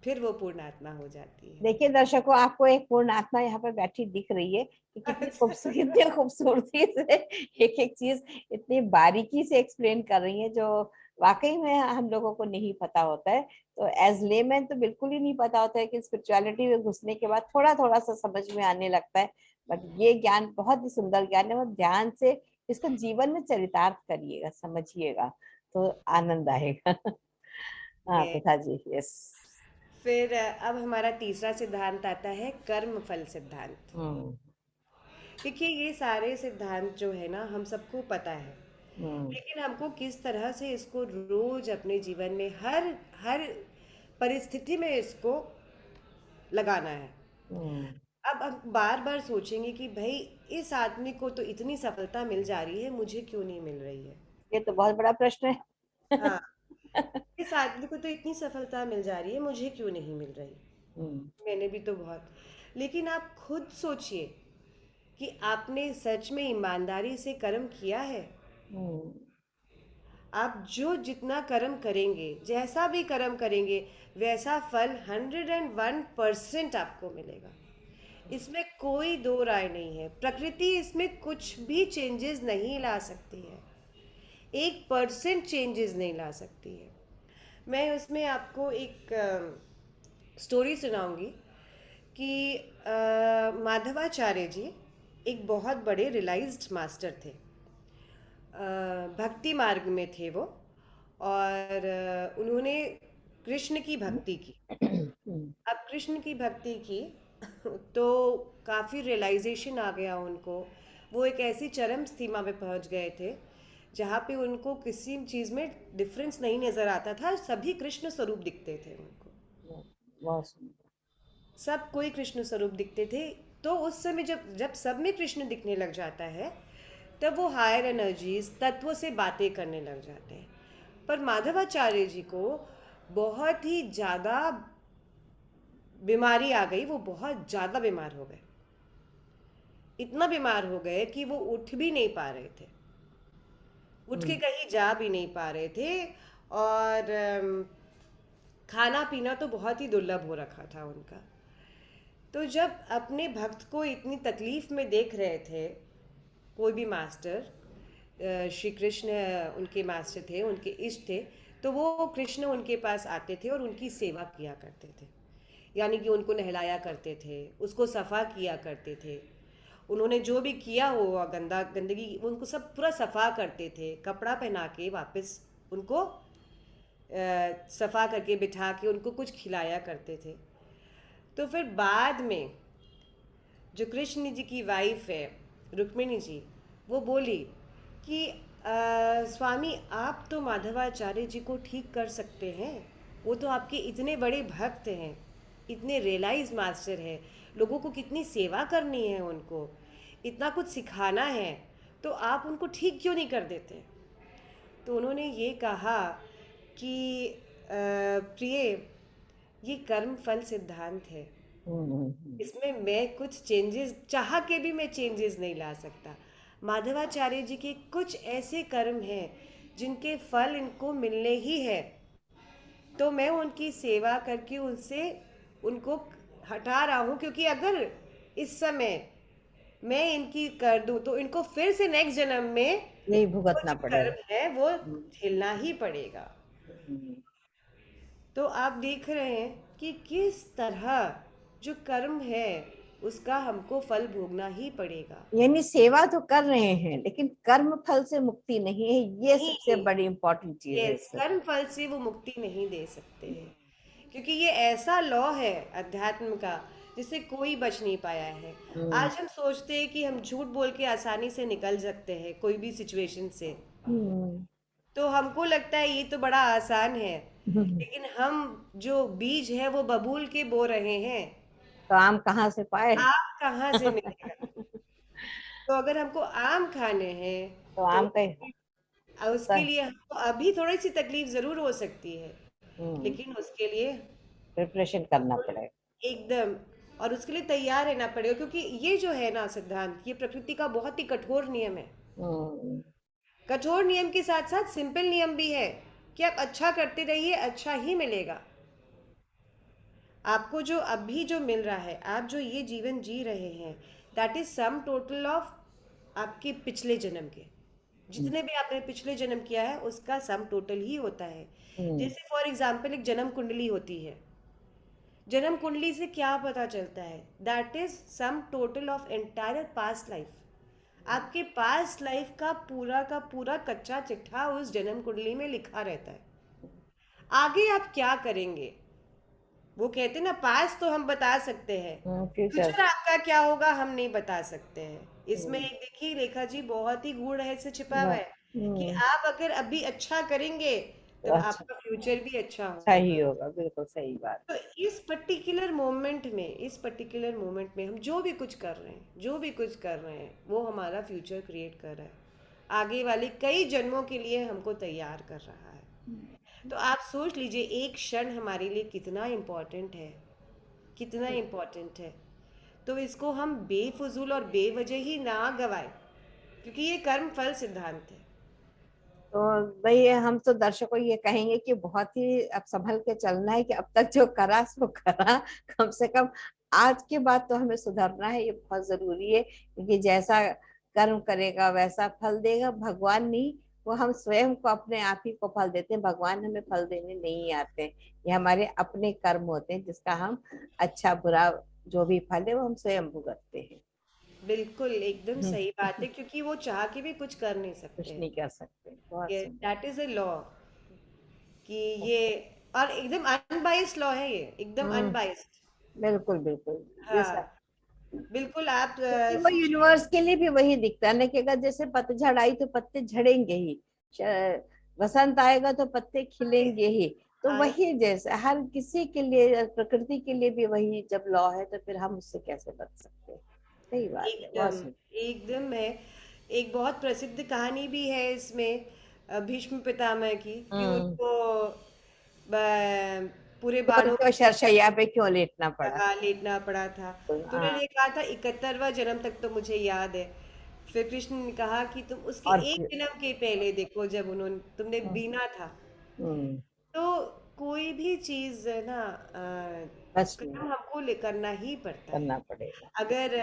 फिर वो पूर्ण आत्मा हो जाती है। देखिए दर्शकों, आपको एक पूर्ण आत्मा यहाँ पर बैठी दिख रही है कि कितनी खूबसूरती, कितनी खूबसूरती से एक एक चीज इतनी बारीकी से एक्सप्लेन कर रही है, जो वाकई में हम लोगों को नहीं पता होता है। तो एज लेमैन तो बिल्कुल ही नहीं पता होता है कि स्पिरिचुअलिटी में घुसने के बाद थोड़ा थोड़ा सा समझ में आने लगता है। बट ये ज्ञान बहुत ही सुंदर ज्ञान है, और ध्यान से इसको जीवन में चरितार्थ करिएगा, समझिएगा, तो आनंद आएगा। हाँ ये पिताजी, यस। फिर अब हमारा तीसरा सिद्धांत आता है कर्म फल सिद्धांत। हम्म। देखिए ये सारे सिद्धांत जो है ना, हम सबको पता है, हम्म। लेकिन हमको किस तरह से इसको रोज अपने जीवन में हर हर परिस्थिति में इसको लगाना है। हम्म। अब हम बार बार सोचेंगे कि भाई इस आदमी को तो इतनी सफलता मिल जा रही है, मुझे क्यों नहीं मिल रही है। ये तो बहुत बड़ा प्रश्न है। हाँ, इस आदमी को तो इतनी सफलता मिल जा रही है, मुझे क्यों नहीं मिल रही। हम्म। मैंने भी तो बहुत, लेकिन आप खुद सोचिए कि आपने सच में ईमानदारी से कर्म किया है। हम्म। आप जो जितना कर्म करेंगे, जैसा भी कर्म करेंगे, वैसा फल 101% आपको मिलेगा। इसमें कोई दो राय नहीं है। प्रकृति इसमें कुछ भी चेंजेस नहीं ला सकती है, 1% चेंजेस नहीं ला सकती है। मैं उसमें आपको एक स्टोरी सुनाऊंगी कि माधवाचार्य जी एक बहुत बड़े रियलाइज्ड मास्टर थे। भक्ति मार्ग में थे वो, और उन्होंने कृष्ण की भक्ति की। हम्म। अब कृष्ण की भक्ति की तो काफ़ी रियलाइजेशन आ गया उनको। वो एक ऐसी चरम सीमा पे पहुंच गए थे जहाँ पे उनको किसी चीज़ में डिफरेंस नहीं नज़र आता था, सभी कृष्ण स्वरूप दिखते थे उनको, बहुत सुंदर। सब कोई कृष्ण स्वरूप दिखते थे। तो उस समय जब जब सब में कृष्ण दिखने लग जाता है, तब वो हायर एनर्जीज तत्वों से बातें करने लग जाते हैं। पर माधवाचार्य जी को बहुत ही ज़्यादा बीमारी आ गई, वो बहुत ज़्यादा बीमार हो गए। इतना बीमार हो गए कि वो उठ भी नहीं पा रहे थे, उठ के हम्म। कहीं जा भी नहीं पा रहे थे। और खाना पीना तो बहुत ही दुर्लभ हो रखा था उनका। तो जब अपने भक्त को इतनी तकलीफ में देख रहे थे, कोई भी मास्टर, श्री कृष्ण उनके मास्टर थे, उनके इष्ट थे, तो वो कृष्ण उनके पास आते थे और उनकी सेवा किया करते थे। यानी कि उनको नहलाया करते थे, उसको सफ़ा किया करते थे। उन्होंने जो भी किया हो गंदा गंदगी, उनको सब पूरा सफ़ा करते थे, कपड़ा पहना के वापस उनको सफ़ा करके बिठा के उनको कुछ खिलाया करते थे। तो फिर बाद में जो कृष्ण जी की वाइफ है रुक्मिणी जी, वो बोली कि स्वामी आप तो माधवाचार्य जी को ठीक कर सकते हैं, वो तो आपके इतने बड़े भक्त हैं, इतने रियलाइज मास्टर हैं, लोगों को कितनी सेवा करनी है, उनको इतना कुछ सिखाना है, तो आप उनको ठीक क्यों नहीं कर देते। तो उन्होंने ये कहा कि प्रिय, ये कर्म फल सिद्धांत है, हम्म। इसमें मैं कुछ चेंजेस चाह के भी मैं चेंजेस नहीं ला सकता। माधवाचार्य जी के कुछ ऐसे कर्म हैं जिनके फल इनको मिलने ही है, तो मैं उनकी सेवा करके उनसे उनको हटा रहा हूँ, क्योंकि अगर इस समय मैं इनकी कर दूँ तो इनको फिर से नेक्स्ट जन्म में यही वो भुगतना जो पड़ेगा। कर्म है वो हम्म। झेलना ही पड़ेगा। हम्म। तो आप देख रहे हैं कि किस तरह जो कर्म है उसका हमको फल भोगना ही पड़ेगा। यानी सेवा तो कर रहे हैं, लेकिन कर्म फल से मुक्ति नहीं है, ये सबसे नहीं, बड़ी इंपॉर्टेंट चीज है यस, इसमें। कर्म फल से वो मुक्ति नहीं दे सकते हैं, क्योंकि ये ऐसा लॉ है अध्यात्म का जिससे कोई बच नहीं पाया है। हम्म। आज हम सोचते हैं कि हम झूठ बोल के आसानी से निकल सकते हैं कोई भी सिचुएशन से, हम्म। तो हमको लगता है ये तो बड़ा आसान है, लेकिन हम जो बीज है वो बबूल के बो रहे हैं। तो आम कहाँ से पाए? आम कहाँ से मिलेगा? तो अगर हमको आम खाने हैं तो तो आम का उसके लिए हमको अभी थोड़ी सी तकलीफ जरूर हो सकती है, लेकिन उसके लिए प्रिपरेशन करना पड़ेगा। एकदम, और उसके लिए तैयार रहना पड़ेगा, क्योंकि ये जो है ना सिद्धांत, ये प्रकृति का बहुत ही कठोर नियम है। हम्म। कठोर नियम के साथ साथ सिंपल नियम भी है कि आप अच्छा करते रहिए, अच्छा ही मिलेगा। आपको जो अभी जो मिल रहा है, आप जो ये जीवन जी रहे हैं, that is sum total of आपके पिछले जन्म के, जितने भी आपने पिछले जन्म किया है उसका सम टोटल ही होता है। हम्म। जैसे फॉर एग्जाम्पल एक जन्म कुंडली होती है, जन्म कुंडली से क्या पता चलता है? That is sum total of entire past life. आपके पास्ट लाइफ का पूरा कच्चा चिट्ठा उस जन्म कुंडली में लिखा रहता है। आगे आप क्या करेंगे, वो कहते हैं ना, पास्ट तो हम बता सकते हैं, फ्यूचर। फ्यूचर आपका क्या होगा हम नहीं बता सकते हैं। इसमें एक देखिए रेखा जी, बहुत ही गूढ़ रहस्य छिपा हुआ है कि हम्म। आप अगर अभी अच्छा करेंगे तो तो अच्छा, आपका फ्यूचर भी अच्छा सही होगा। होगा, बिल्कुल सही बात तो है। इस पर्टिकुलर मोमेंट में हम जो भी कुछ कर रहे हैं, जो भी कुछ कर रहे हैं, वो हमारा फ्यूचर क्रिएट कर रहा है, आगे वाले कई जन्मों के लिए हमको तैयार कर रहा है। तो आप सोच लीजिए एक क्षण हमारे लिए कितना इम्पोर्टेंट है, कितना इम्पोर्टेंट है। तो इसको हम बेफजूल और बेवजह ही ना गवाए, क्योंकि ये कर्म फल सिद्धांत है। तो भाई हम तो दर्शकों ये कहेंगे कि बहुत ही अब संभल के चलना है, कि अब तक जो करा सो करा, कम से कम आज के बाद तो हमें सुधरना है, ये बहुत जरूरी है, क्योंकि जैसा कर्म करेगा वैसा फल देगा भगवान नहीं। वो हम स्वयं को, अपने आप ही को फल देते हैं, भगवान हमें फल देने नहीं आते। ये हमारे अपने कर्म होते हैं, जिसका हम अच्छा बुरा जो भी फल है वो हम स्वयं भुगतते हैं। बिल्कुल एकदम सही बात है, क्योंकि वो चाह के भी कुछ कर नहीं कुछ सकते। नहीं कर सकते, बहुत ये सुंदर। दैट इज ए लॉ कि ये, और एकदम अनबाइस्ड लॉ है, ये एकदम हम्म। अनबाइस्ड। बिल्कुल बिल्कुल। जैसा, हाँ, बिल्कुल आप क्योंकि वो सोचिए। यूनिवर्स के लिए भी वही दिखता है ना, कि अगर जैसे पतझड़ आई तो पत्ते झड़ेंगे ही, वसंत आएगा तो पत्ते खिलेंगे ही। तो आए वही जैसे हर किसी के लिए, प्रकृति के लिए भी वही जब लॉ है, तो फिर हम उससे कैसे बच सकते हैं? सही बात है, बहुत एकदम, सुंदर। एकदम है। एक बहुत प्रसिद्ध कहानी भी है इसमें, भीष्म पितामह की, कि हम्म। उनको पूरे तो बाणों उनको शरशैया पे क्यों लेटना पड़ा? लेटना पड़ा था। तो हाँ। उन्होंने कहा था 71वां जन्म तक तो मुझे याद है। फिर कृष्ण ने कहा कि तुम उसके और एक जन्म के पहले देखो, जब उन्होंने तुमने हम्म। बीना था। हम्म। तो कोई भी चीज ना, बस नहीं, कर्म हमको करना ही पड़ता है। करना पड़ेगा। अगर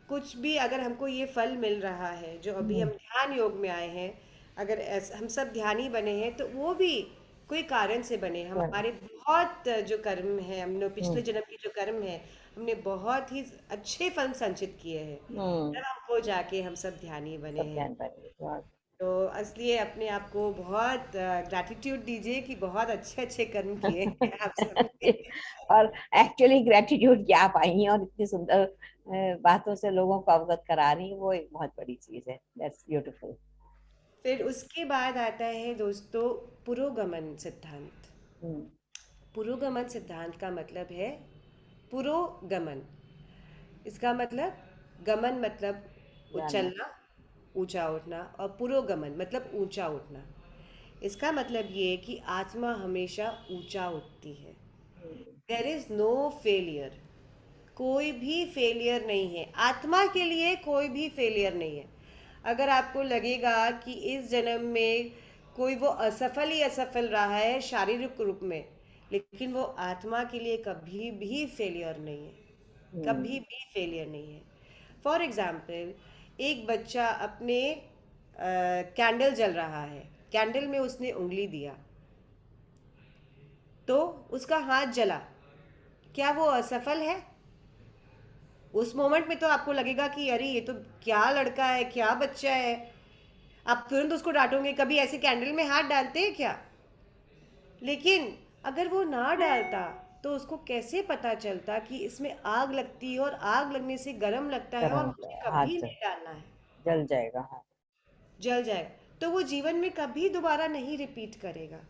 कुछ भी, अगर हमको ये फल मिल रहा है जो अभी हम हम्म। ध्यान योग में आए हैं, अगर हम सब ध्यानी बने हैं, तो वो भी कोई कारण से बने। बस। हमारे बहुत जो कर्म है, हमने पिछले हम्म। जन्म की जो कर्म है, हमने बहुत ही अच्छे फल संचित किए हैं, हम्म। तब हमको जाके हम सब ध्यानी बने सब हैं। ध्यान रखिए। तो इसलिए अपने आप को बहुत ग्रैटिट्यूड दीजिए कि बहुत अच्छे अच्छे कर्म किए हैं आप सबने। और एक्चुअली ग्रेटिट्यूड कि आप आई हैं और इतनी सुंदर बातों से लोगों को अवगत करा रही हैं, वो एक बहुत बड़ी चीज है। That's beautiful. फिर उसके बाद आता है दोस्तों पुरोगमन सिद्धांत। हम्म। पुरोगमन सिद्धांत का मतलब है पुरोगमन। इसका मतलब, गमन मतलब जाना। उछलना, ऊंचा उठना, और पुरोगमन मतलब ऊंचा उठना। इसका मतलब ये है कि आत्मा हमेशा ऊंचा उठती है। हम्म। देर इज नो फेलियर, कोई भी फेलियर नहीं है आत्मा के लिए, कोई भी फेलियर नहीं है। अगर आपको लगेगा कि इस जन्म में कोई वो असफल ही असफल रहा है शारीरिक रूप में, लेकिन वो आत्मा के लिए कभी भी फेलियर नहीं है, कभी हम्म। भी फेलियर नहीं है। फॉर एग्जाम्पल, एक बच्चा अपने कैंडल जल रहा है, कैंडल में उसने उंगली दिया, तो उसका हाथ जला, क्या वो असफल है? उस मोमेंट में तो आपको लगेगा कि अरे ये तो क्या लड़का है, क्या बच्चा है। आप तुरंत उसको डांटोगे, कभी ऐसे कैंडल में हाथ डालते हैं क्या? लेकिन अगर वो ना डालता तो उसको कैसे पता चलता कि इसमें आग लगती है, और आग लगने से गर्म लगता है, और गर्म मुझे हाथ कभी जल, नहीं डालना है, जल जाएगा हाथ। जल जाएगा। तो वो जीवन में कभी दोबारा नहीं रिपीट करेगा।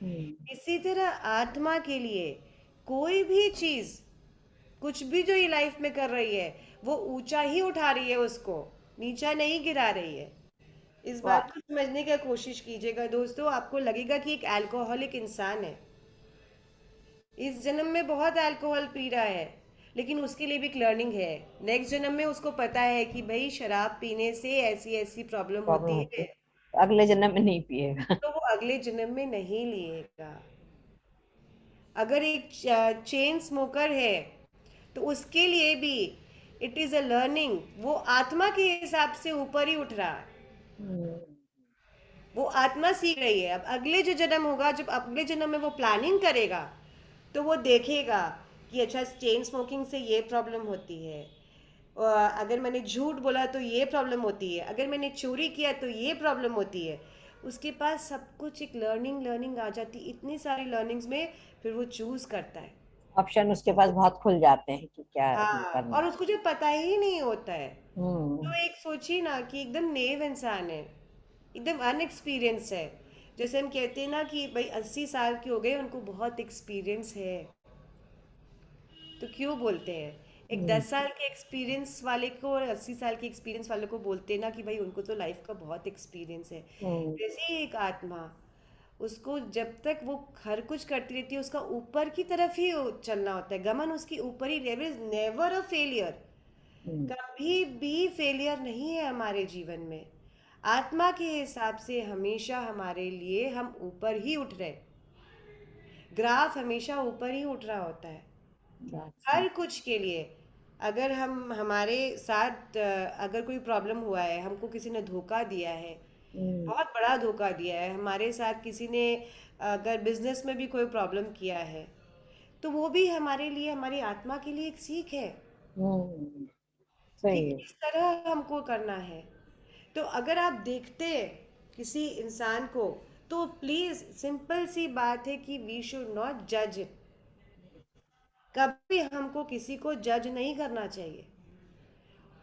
हम्म। इसी तरह आत्मा के लिए कोई भी चीज, कुछ भी जो ये लाइफ में कर रही है, वो ऊंचा ही उठा रही है, उसको नीचा नहीं गिरा रही है। इस वाह। बात को समझने की कोशिश कीजिएगा दोस्तों। आपको लगेगा कि एक अल्कोहलिक इंसान है, इस जन्म में बहुत अल्कोहल पी रहा है, लेकिन उसके लिए भी एक लर्निंग है। नेक्स्ट जन्म में उसको पता है कि भाई शराब पीने से ऐसी ऐसी प्रॉब्लम प्रॉब्लम होती होती है, है, तो अगले जन्म में नहीं पिएगा। तो वो अगले जन्म में नहीं लिएगा। अगर एक चेन स्मोकर है, तो उसके लिए भी इट इज अ लर्निंग। वो आत्मा के हिसाब से ऊपर ही उठ रहा है, हम्म। वो आत्मा सीख रही है। अब अगले जो जन्म होगा, जब अगले जन्म में वो प्लानिंग करेगा, तो वो देखेगा कि अच्छा चेन स्मोकिंग से ये प्रॉब्लम होती है, और अगर मैंने झूठ बोला तो ये प्रॉब्लम होती है, अगर मैंने चोरी किया तो ये प्रॉब्लम होती है। उसके पास सब कुछ एक लर्निंग लर्निंग आ जाती, इतनी सारी लर्निंग्स में फिर वो चूज करता है। ऑप्शन उसके पास बहुत खुल जाते हैं कि क्या हाँ, करना और है। उसको जो पता ही नहीं होता है, हम्म। तो एक सोचिए ना कि एकदम नेव इंसान है, एकदम अनएक्सपीरियंस है। जैसे हम कहते हैं ना कि भाई 80 साल के हो गए, उनको बहुत एक्सपीरियंस है। तो क्यों बोलते हैं, एक हम्म। 10 साल के एक्सपीरियंस वाले को और 80 साल के एक्सपीरियंस वाले को बोलते हैं ना कि भाई उनको तो लाइफ का बहुत एक्सपीरियंस है। हम्म। जैसे ही एक आत्मा, उसको जब तक वो हर कुछ करती रहती है, उसका ऊपर की तरफ ही चलना होता है, गमन उसकी ऊपर ही। There is never a failure, hmm. कभी भी फेलियर नहीं है हमारे जीवन में। आत्मा के हिसाब से हमेशा हमारे लिए हम ऊपर ही उठ रहे, ग्राफ हमेशा ऊपर ही उठ रहा होता है, बात सही। हर कुछ के लिए। अगर हम हमारे साथ अगर कोई प्रॉब्लम हुआ है, हमको किसी ने धोखा दिया है, हम्म। बहुत बड़ा धोखा दिया है, हमारे साथ किसी ने अगर बिजनेस में भी कोई प्रॉब्लम किया है, तो वो भी हमारे लिए, हमारी आत्मा के लिए एक सीख है हम्म। कि सही है। किस तरह हमको करना है। तो अगर आप देखते हैं किसी इंसान को, तो प्लीज सिंपल सी बात है कि वी शुड नॉट जज इट। कभी हमको किसी को जज नहीं करना चाहिए।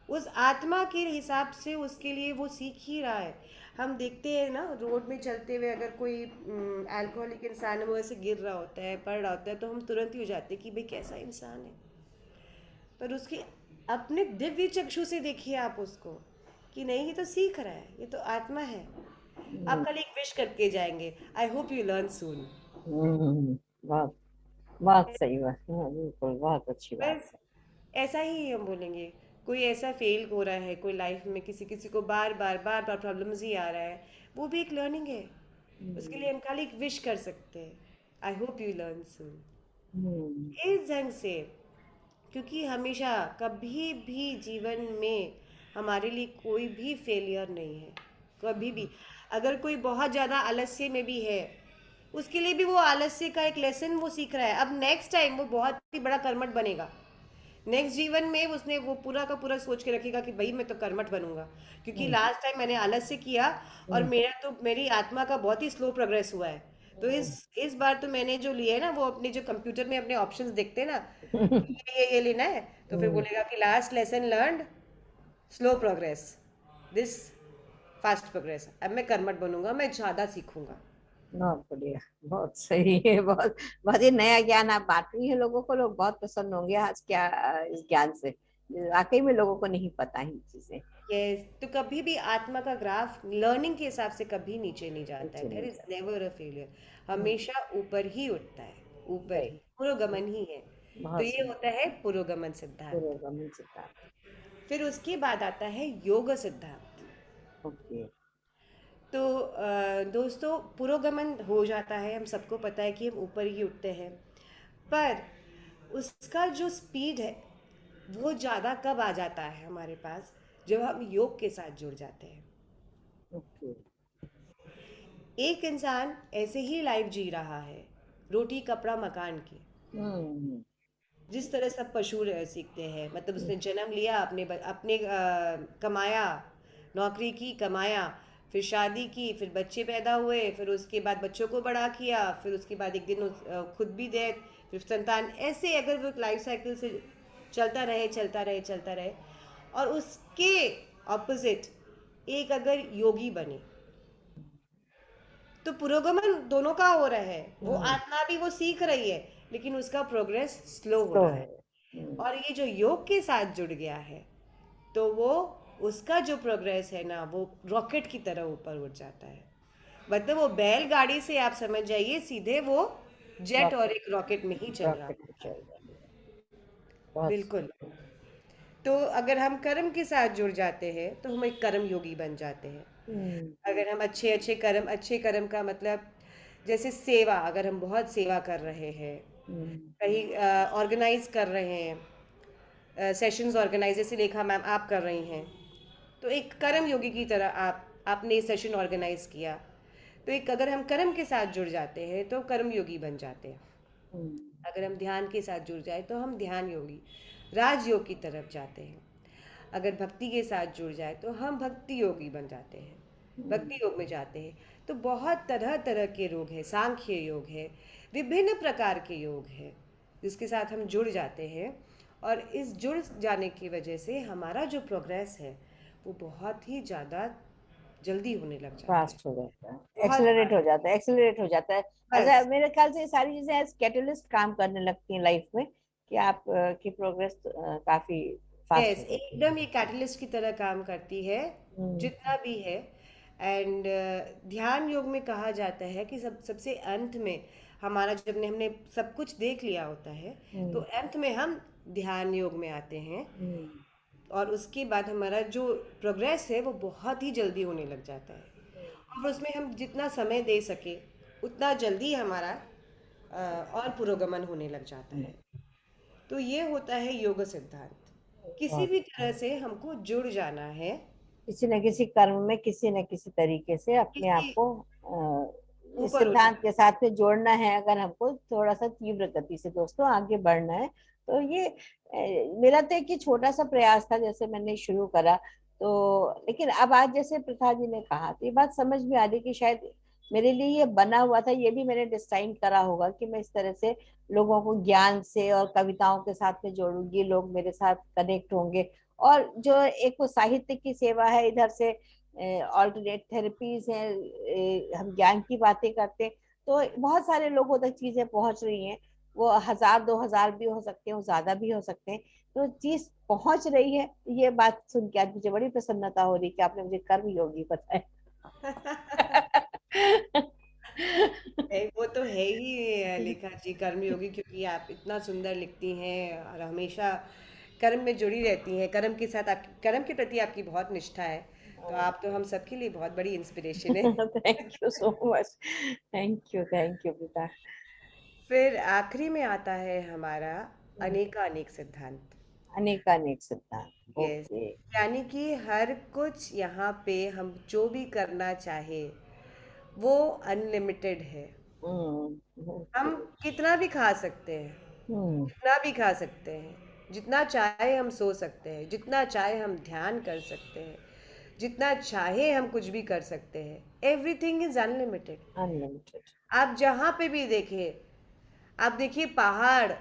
उस आत्मा के हिसाब से उसके लिए वो सीख ही रहा है। हम देखते हैं ना, रोड में चलते हुए अगर कोई अल्कोहलिक इंसान है, वो ऐसे गिर रहा होता है, पड़ रहा होता है, तो हम तुरंत ही हो जाते हैं कि भाई कैसा इंसान है। पर उसकी अपने दिव्य चक्षु से देखिए आप उसको, कि नहीं ये तो सीख रहा है, ये तो आत्मा है। हम्म। आप कल एक विश करके जाएंगे, आई होप यू लर्न सून। बहुत बहुत सही बात, हाँ बिल्कुल, बहुत अच्छी बात बस है। ऐसा ही हम बोलेंगे। कोई ऐसा फेल हो रहा है, कोई लाइफ में किसी किसी को बार बार बार बार प्रॉब्लम्स ही आ रहा है, वो भी एक लर्निंग है। उसके हम्म। लिए हम खाली एक विश कर सकते हैं, आई होप यू लर्न सून। हम्म। इस ढंग से, क्योंकि हमेशा कभी भी जीवन में हमारे लिए कोई भी फेलियर नहीं है, कभी भी। अगर कोई बहुत ज़्यादा आलस्य में भी है, उसके लिए भी वो आलस्य का एक लेसन वो सीख रहा है। अब नेक्स्ट टाइम वो बहुत ही बड़ा कर्मठ बनेगा, नेक्स्ट जीवन में उसने वो पूरा का पूरा सोच के रखेगा कि भाई मैं तो कर्मठ बनूंगा, क्योंकि हम्म। लास्ट टाइम मैंने आलस्य किया और हम्म। मेरा तो, मेरी आत्मा का बहुत ही स्लो प्रोग्रेस हुआ है। तो इस बार तो मैंने जो लिया है ना, वो अपने जो कंप्यूटर में अपने ऑप्शंस देखते हैं ना, हम्म। ये लेना है, तो फिर बोलेगा कि last lesson learned, slow progress, this fast progress. अब मैं कर्मठ बनूंगा, मैं ज्यादा सीखूंगा। बहुत बढ़िया, बहुत सही है, बहुत बहुत ही नया ज्ञान आप बांट रही हैं लोगों को। लोग बहुत प्रसन्न होंगे आज क्या इस ज्ञान से। वाकई में लोगों को नहीं पता ही चीजें। यस, तो कभी भी आत्मा का ग्राफ लर्निंग के हिसाब से कभी नीचे नहीं जाता है। नीचे देयर नहीं इज जाता। नेवर अ फेलियर, हम्म। हमेशा ऊपर ही उठता है, ऊपर सही। ही, पुरोगमन ही है। तो बहुत ये सही। होता है पुरोगमन सिद्धांत। पुरोगमन सिद्धांत। फिर उसके बाद आता है योग सिद्धांत। ओके। तो दोस्तों, पुरोगमन हो जाता है, हम सबको पता है कि हम ऊपर ही उठते हैं, पर उसका जो स्पीड है, वो ज़्यादा कब आ जाता है हमारे पास, जब हम योग के साथ जुड़ जाते हैं। ओके। एक इंसान ऐसे ही लाइफ जी रहा है, रोटी कपड़ा मकान की, हम्म। जिस तरह सब पशु सीखते हैं। मतलब हम्म। उसने जन्म लिया, अपने कमाया, नौकरी की, कमाया, फिर शादी की, फिर बच्चे पैदा हुए, फिर उसके बाद बच्चों को बड़ा किया, फिर उसके बाद एक दिन खुद भी डेथ, फिर संतान। ऐसे अगर वो लाइफ साइकिल से चलता रहे चलता रहे चलता रहे, और उसके ऑपोजिट एक अगर योगी बने, तो पुरोगमन दोनों का हो रहा है, वो हम्म। आत्मा भी वो सीख रही है, लेकिन उसका प्रोग्रेस स्लो हो तो रहा है। है। और ये जो योग के साथ जुड़ गया है, तो वो उसका जो प्रोग्रेस है ना, वो रॉकेट की तरह ऊपर उठ जाता है। मतलब वो बैलगाड़ी से आप समझ जाइए, सीधे वो जेट और रॉकेट। एक रॉकेट में ही चल रहा रॉकेट है। पे चल रही है। बहुत बिल्कुल। तो अगर हम कर्म के साथ जुड़ जाते हैं तो हम एक कर्म योगी बन जाते हैं। हम्म। अगर हम अच्छे कर्म का मतलब, जैसे सेवा, अगर हम बहुत सेवा कर रहे हैं, हम्म। कहीं ऑर्गेनाइज कर रहे हैं, सेशंस ऑर्गेनाइज, जैसे लेखा मैम आप कर रही हैं, तो एक कर्म योगी की तरह आपने सेशन ऑर्गेनाइज किया। तो एक अगर हम कर्म के साथ जुड़ जाते हैं तो कर्म योगी बन जाते हैं। हम्म। अगर हम ध्यान के साथ जुड़ जाए तो हम ध्यान योगी, राजयोग की तरफ जाते हैं। अगर भक्ति के साथ जुड़ जाए तो हम भक्ति योगी बन जाते हैं, हम्म। भक्ति योग में जाते हैं। तो बहुत तरह तरह के योग है, सांख्य योग है, विभिन्न प्रकार के योग है, जिसके साथ हम जुड़ जाते हैं। और इस जुड़ जाने की वजह से हमारा जो प्रोग्रेस है वो बहुत ही ज़्यादा जल्दी होने लग जाता है, फास्ट हो जाता है, बहुत एक्सेलरेट हो फास्ट। जाता है, एक्सेलरेट हो जाता है। अच्छा, बस। मेरे ख्याल से ये सारी चीजें एज कैटलिस्ट काम करने लगती हैं लाइफ में, कि आप की प्रोग्रेस काफी फास्ट हो यस, जाती है। एकदम ये कैटलिस्ट की तरह काम करती है, हम्म। जितना भी है। एंड ध्यान योग में कहा जाता है कि सबसे अंत में हमारा, जब हमने सब कुछ देख लिया होता है, तो हम्म। अंत में हम ध्यान योग में आते हैं। हम्म। और उसके बाद हमारा जो प्रोग्रेस है वो बहुत ही जल्दी होने लग जाता है। और उसमें हम जितना समय दे सके उतना जल्दी हमारा और पुरोगमन होने लग जाता हम्म। है। तो ये होता है योग सिद्धांत। किसी बहुत भी तरह से हमको जुड़ जाना है। किसी न किसी कर्म में किसी न किसी तरीके से अपने आप किसी को इस ऊपर सिद्धांत उठना। के साथ में जोड़ना है। अगर हमको थोड़ा सा तीव्र गति से दोस्तों आगे बढ़ना है, तो ये मेरा तो एक ही छोटा सा प्रयास था जैसे मैंने शुरू करा। तो लेकिन अब आज जैसे प्रथा जी ने कहा, तो ये बात समझ में आ रही कि शायद मेरे लिए ये बना हुआ था, ये भी मैंने डिसाइड करा होगा कि मैं इस तरह से लोगों को ज्ञान से और कविताओं के साथ में जोड़ूंगी, लोग मेरे साथ कनेक्ट होंगे। और जो एक वो साहित्य की सेवा है, इधर से ऑल्टरनेट थेरेपीज हैं, हम ज्ञान की बातें करते हैं, तो बहुत सारे लोगों तक चीजें पहुंच रही हैं। वो 1000 2000 भी हो सकते हैं, वो ज्यादा भी हो सकते हैं, तो चीज पहुंच रही है। ये बात सुन के आज मुझे बड़ी प्रसन्नता हो रही कि आपने मुझे कर्म योगी बताया। वो तो है ही लेखा जी, कर्मयोगी, क्योंकि आप इतना सुंदर लिखती हैं और हमेशा कर्म में जुड़ी रहती हैं। कर्म के साथ, आप कर्म के प्रति आपकी बहुत निष्ठा है। तो आप तो हम सबके लिए बहुत बड़ी इंस्पिरेशन है। Thank you so much. Thank you बेटा। फिर आखिरी में आता है हमारा अनेकानेक सिद्धांत। अनेकानेक सिद्धांत, यस, ओके। यानी कि हर कुछ यहाँ पे हम जो भी करना चाहे वो अनलिमिटेड है। ओके। हम कितना भी खा सकते हैं, हम्म। जितना भी खा सकते हैं, जितना चाहे हम सो सकते हैं, जितना चाहे हम ध्यान कर सकते हैं, जितना चाहे हम कुछ भी कर सकते हैं। Everything is unlimited. अनलिमिटेड। आप जहाँ पे भी देखिए, आप देखिए पहाड़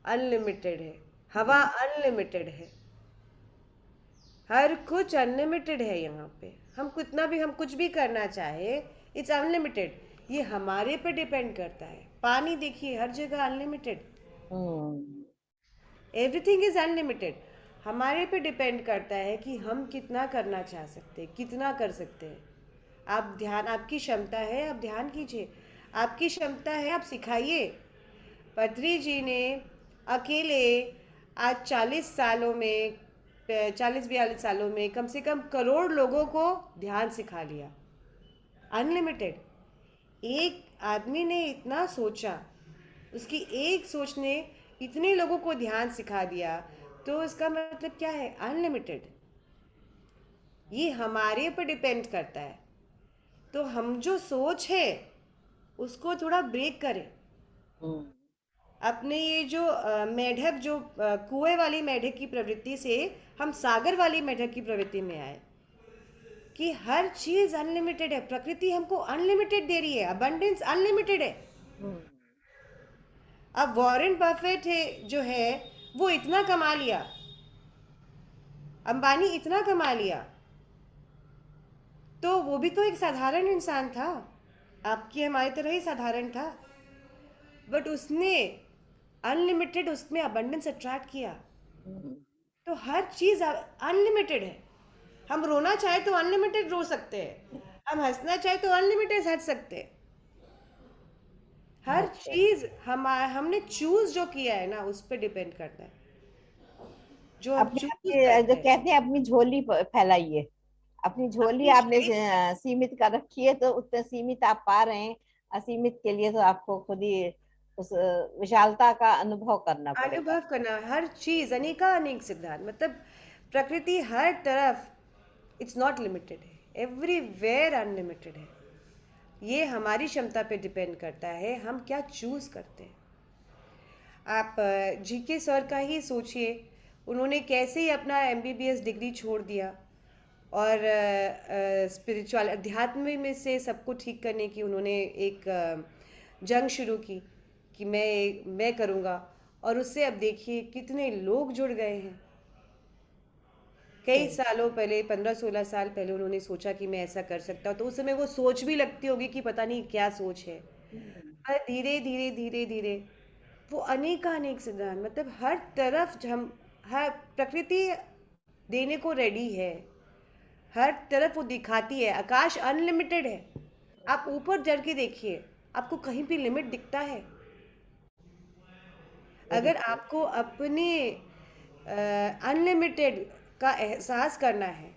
अनलिमिटेड है, हवा अनलिमिटेड है, हर कुछ अनलिमिटेड है यहाँ पे। हम कितना भी, हम कुछ भी करना चाहे, इट्स अनलिमिटेड। ये हमारे पे डिपेंड करता है। पानी देखिए, हर जगह unlimited, hmm. Everything is unlimited. हमारे पे डिपेंड करता है कि हम कितना करना चाह सकते हैं, कितना कर सकते हैं। आप ध्यान, आपकी क्षमता है, आप ध्यान कीजिए। आपकी क्षमता है, आप सिखाइए। पत्री जी ने अकेले आज 40 सालों में, 40 42 सालों में कम से कम करोड़ लोगों को ध्यान सिखा लिया। अनलिमिटेड। एक आदमी ने इतना सोचा, उसकी एक सोच ने इतने लोगों को ध्यान सिखा दिया, तो इसका मतलब क्या है? अनलिमिटेड। ये हमारे पर डिपेंड करता है। तो हम जो सोच है उसको थोड़ा ब्रेक करें। हम्म। अपने ये जो मेढक, जो कुएं वाली मेढक की प्रवृत्ति से हम सागर वाली मेढक की प्रवृत्ति में आए, कि हर चीज अनलिमिटेड है। प्रकृति हमको अनलिमिटेड दे रही है, अबंडेंस अनलिमिटेड है। हम्म। अब वॉरेन बफेट है जो है, वो इतना कमा लिया, अंबानी इतना कमा लिया, तो वो भी तो एक साधारण इंसान था। आपकी हमारी तरह ही साधारण था, बट उसने अनलिमिटेड, उसमें अबंडेंस अट्रैक्ट किया। हम्म, तो हर चीज अनलिमिटेड है। हम रोना चाहे तो अनलिमिटेड रो सकते हैं, हम हंसना चाहे तो अनलिमिटेड हंस सकते हैं। हर बहुत सही। चीज हमने चूज जो किया है ना, उस पर डिपेंड करता है, जो हम अपने चूज अपने जो करते हैं। कहते हैं अपनी झोली फैलाइए। अपनी झोली अपनी आपने झोली सीमित कर रखी है, तो उतने सीमित आप पा रहे हैं। असीमित के लिए तो आपको खुद ही उस विशालता का अनुभव करना पड़ेगा। अनुभव करना, हर चीज अनेका अनेक सिद्धांत, मतलब प्रकृति हर तरफ, इट्स नॉट लिमिटेड है, एवरीवेयर अनलिमिटेड है। ये हमारी क्षमता पे डिपेंड करता है, हम क्या चूज करते हैं। आप जीके सर का ही सोचिए, उन्होंने कैसे ही अपना एमबीबीएस डिग्री छोड़ दिया और स्पिरिचुअल अध्यात्म में से सबको ठीक करने की उन्होंने एक जंग शुरू की कि मैं करूँगा। और उससे अब देखिए कितने लोग जुड़ गए हैं। कई सही। सालों पहले, 15-16 साल पहले उन्होंने सोचा कि मैं ऐसा कर सकता हूँ, तो उस समय वो सोच भी लगती होगी कि पता नहीं क्या सोच है। हम्म, पर धीरे धीरे धीरे धीरे वो अनेकानेक सिद्धांत, मतलब हर तरफ हम, हर प्रकृति देने को रेडी है। हर तरफ वो दिखाती है, आकाश अनलिमिटेड है। आप ऊपर चढ़ के देखिए, आपको कहीं भी लिमिट दिखता है? वेरी अगर ट्रू। आपको अपने अनलिमिटेड का एहसास करना है,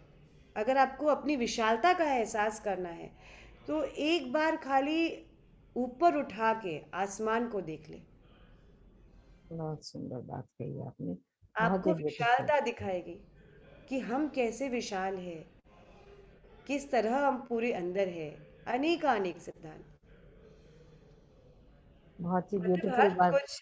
अगर आपको अपनी विशालता का एहसास करना है, तो एक बार खाली ऊपर उठा के आसमान को देख ले। बहुत सुंदर बात कही आपने। बहुत आपको ही ब्यूटीफुल। विशालता दिखाएगी कि हम कैसे विशाल हैं, किस तरह हम पूरे अंदर है। अनेक सिद्धांत, बहुत ही मतलब ब्यूटीफुल हर बात। कुछ।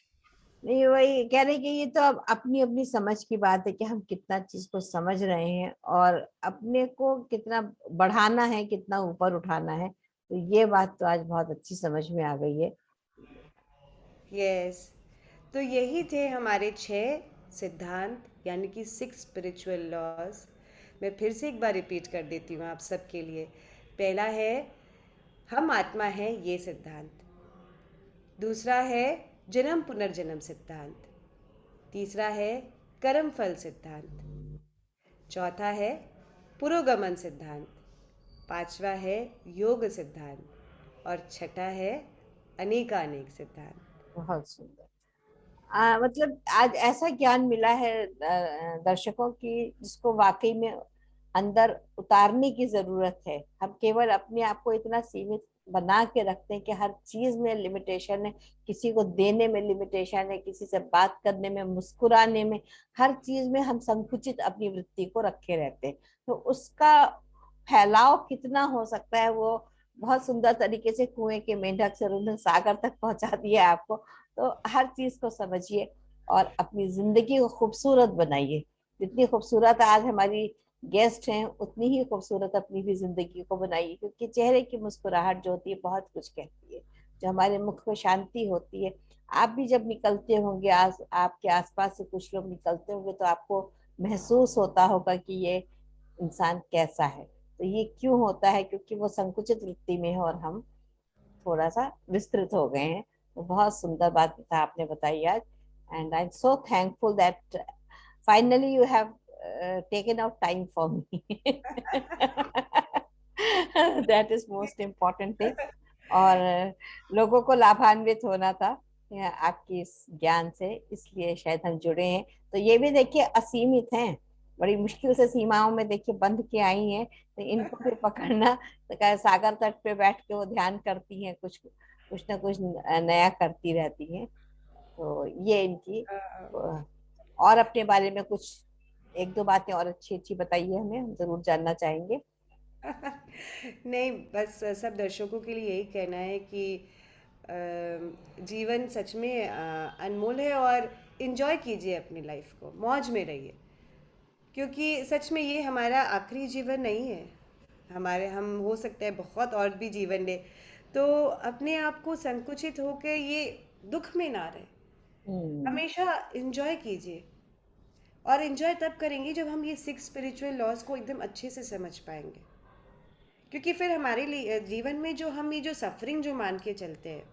नहीं, वही कह रहे कि ये तो अब अपनी अपनी समझ की बात है कि हम कितना चीज को समझ रहे हैं और अपने को कितना बढ़ाना है, कितना ऊपर उठाना है। तो ये बात तो आज बहुत अच्छी समझ में आ गई है। यस, तो यही थे हमारे 6 सिद्धांत, यानी कि 6 स्पिरिचुअल लॉज। मैं फिर से एक बार रिपीट कर देती हूँ आप सबके लिए। पहला है, हम आत्मा है, ये सिद्धांत। दूसरा है, जन्म पुनर्जन्म सिद्धांत। तीसरा है, कर्म फल सिद्धांत। चौथा है, पुरोगमन सिद्धांत। पांचवा है, योग सिद्धांत। और छठा है, अनेकानेक सिद्धांत। बहुत सुंदर। मतलब आज ऐसा ज्ञान मिला है दर्शकों की, जिसको वाकई में अंदर उतारने की जरूरत है। हम केवल अपने आप को इतना सीमित बना के रखते हैं कि हर चीज में लिमिटेशन है। किसी को देने में लिमिटेशन है, किसी से बात करने में, मुस्कुराने में, हर चीज में हम संकुचित अपनी वृत्ति को रखे रहते हैं। तो उसका फैलाव कितना हो सकता है, वो बहुत सुंदर तरीके से कुएं के मेंढक से रुंधन सागर तक पहुंचा दिया आपको। तो हर चीज को समझिए और अपनी जिंदगी को खूबसूरत बनाइए। जितनी खूबसूरत आज हमारी गेस्ट हैं, उतनी ही खूबसूरत अपनी भी जिंदगी को बनाइए, क्योंकि चेहरे की मुस्कुराहट जो होती है बहुत कुछ कहती है। जो हमारे मुख में शांति होती है। आप भी जब निकलते होंगे, आपके आसपास से कुछ लोग निकलते होंगे, तो आपको महसूस होता होगा कि ये इंसान कैसा है। तो ये क्यों होता है? क्योंकि वो संकुचित वृत्ति में है और हम थोड़ा सा विस्तृत हो गए हैं। तो बहुत सुंदर बात था आपने बताई आज। And I am so thankful that finally you have taken out time for me. That is most important thing. और लोगों को लाभान्वित होना था आपकी इस ज्ञान से, इसलिए शायद हम जुड़े हैं। तो ये भी देखिए असीमित हैं, बड़ी मुश्किल से सीमाओं में देखिए बंध के आई हैं। तो इनको भी पकड़ना, तो क्या सागर तट पे बैठ के वो ध्यान करती हैं, कुछ कुछ ना कुछ नया करती रहती हैं। तो ये इनकी और अपने बारे में कुछ एक दो बातें और अच्छी अच्छी बताइए हमें, हम जरूर जानना चाहेंगे। नहीं, बस सब दर्शकों के लिए यही कहना है कि जीवन सच में अनमोल है, और इन्जॉय कीजिए अपनी लाइफ को, मौज में रहिए। क्योंकि सच में ये हमारा आखिरी जीवन नहीं है। हमारे हम हो सकता है बहुत और भी जीवन ले, तो अपने आप को संकुचित होकर ये दुख में ना रहे। हम्म। हमेशा इन्जॉय कीजिए, और इन्जॉय तब करेंगे जब हम ये 6 स्पिरिचुअल लॉज को एकदम अच्छे से समझ पाएंगे। क्योंकि फिर हमारे लिए जीवन में जो हम ये जो सफरिंग जो मान के चलते हैं,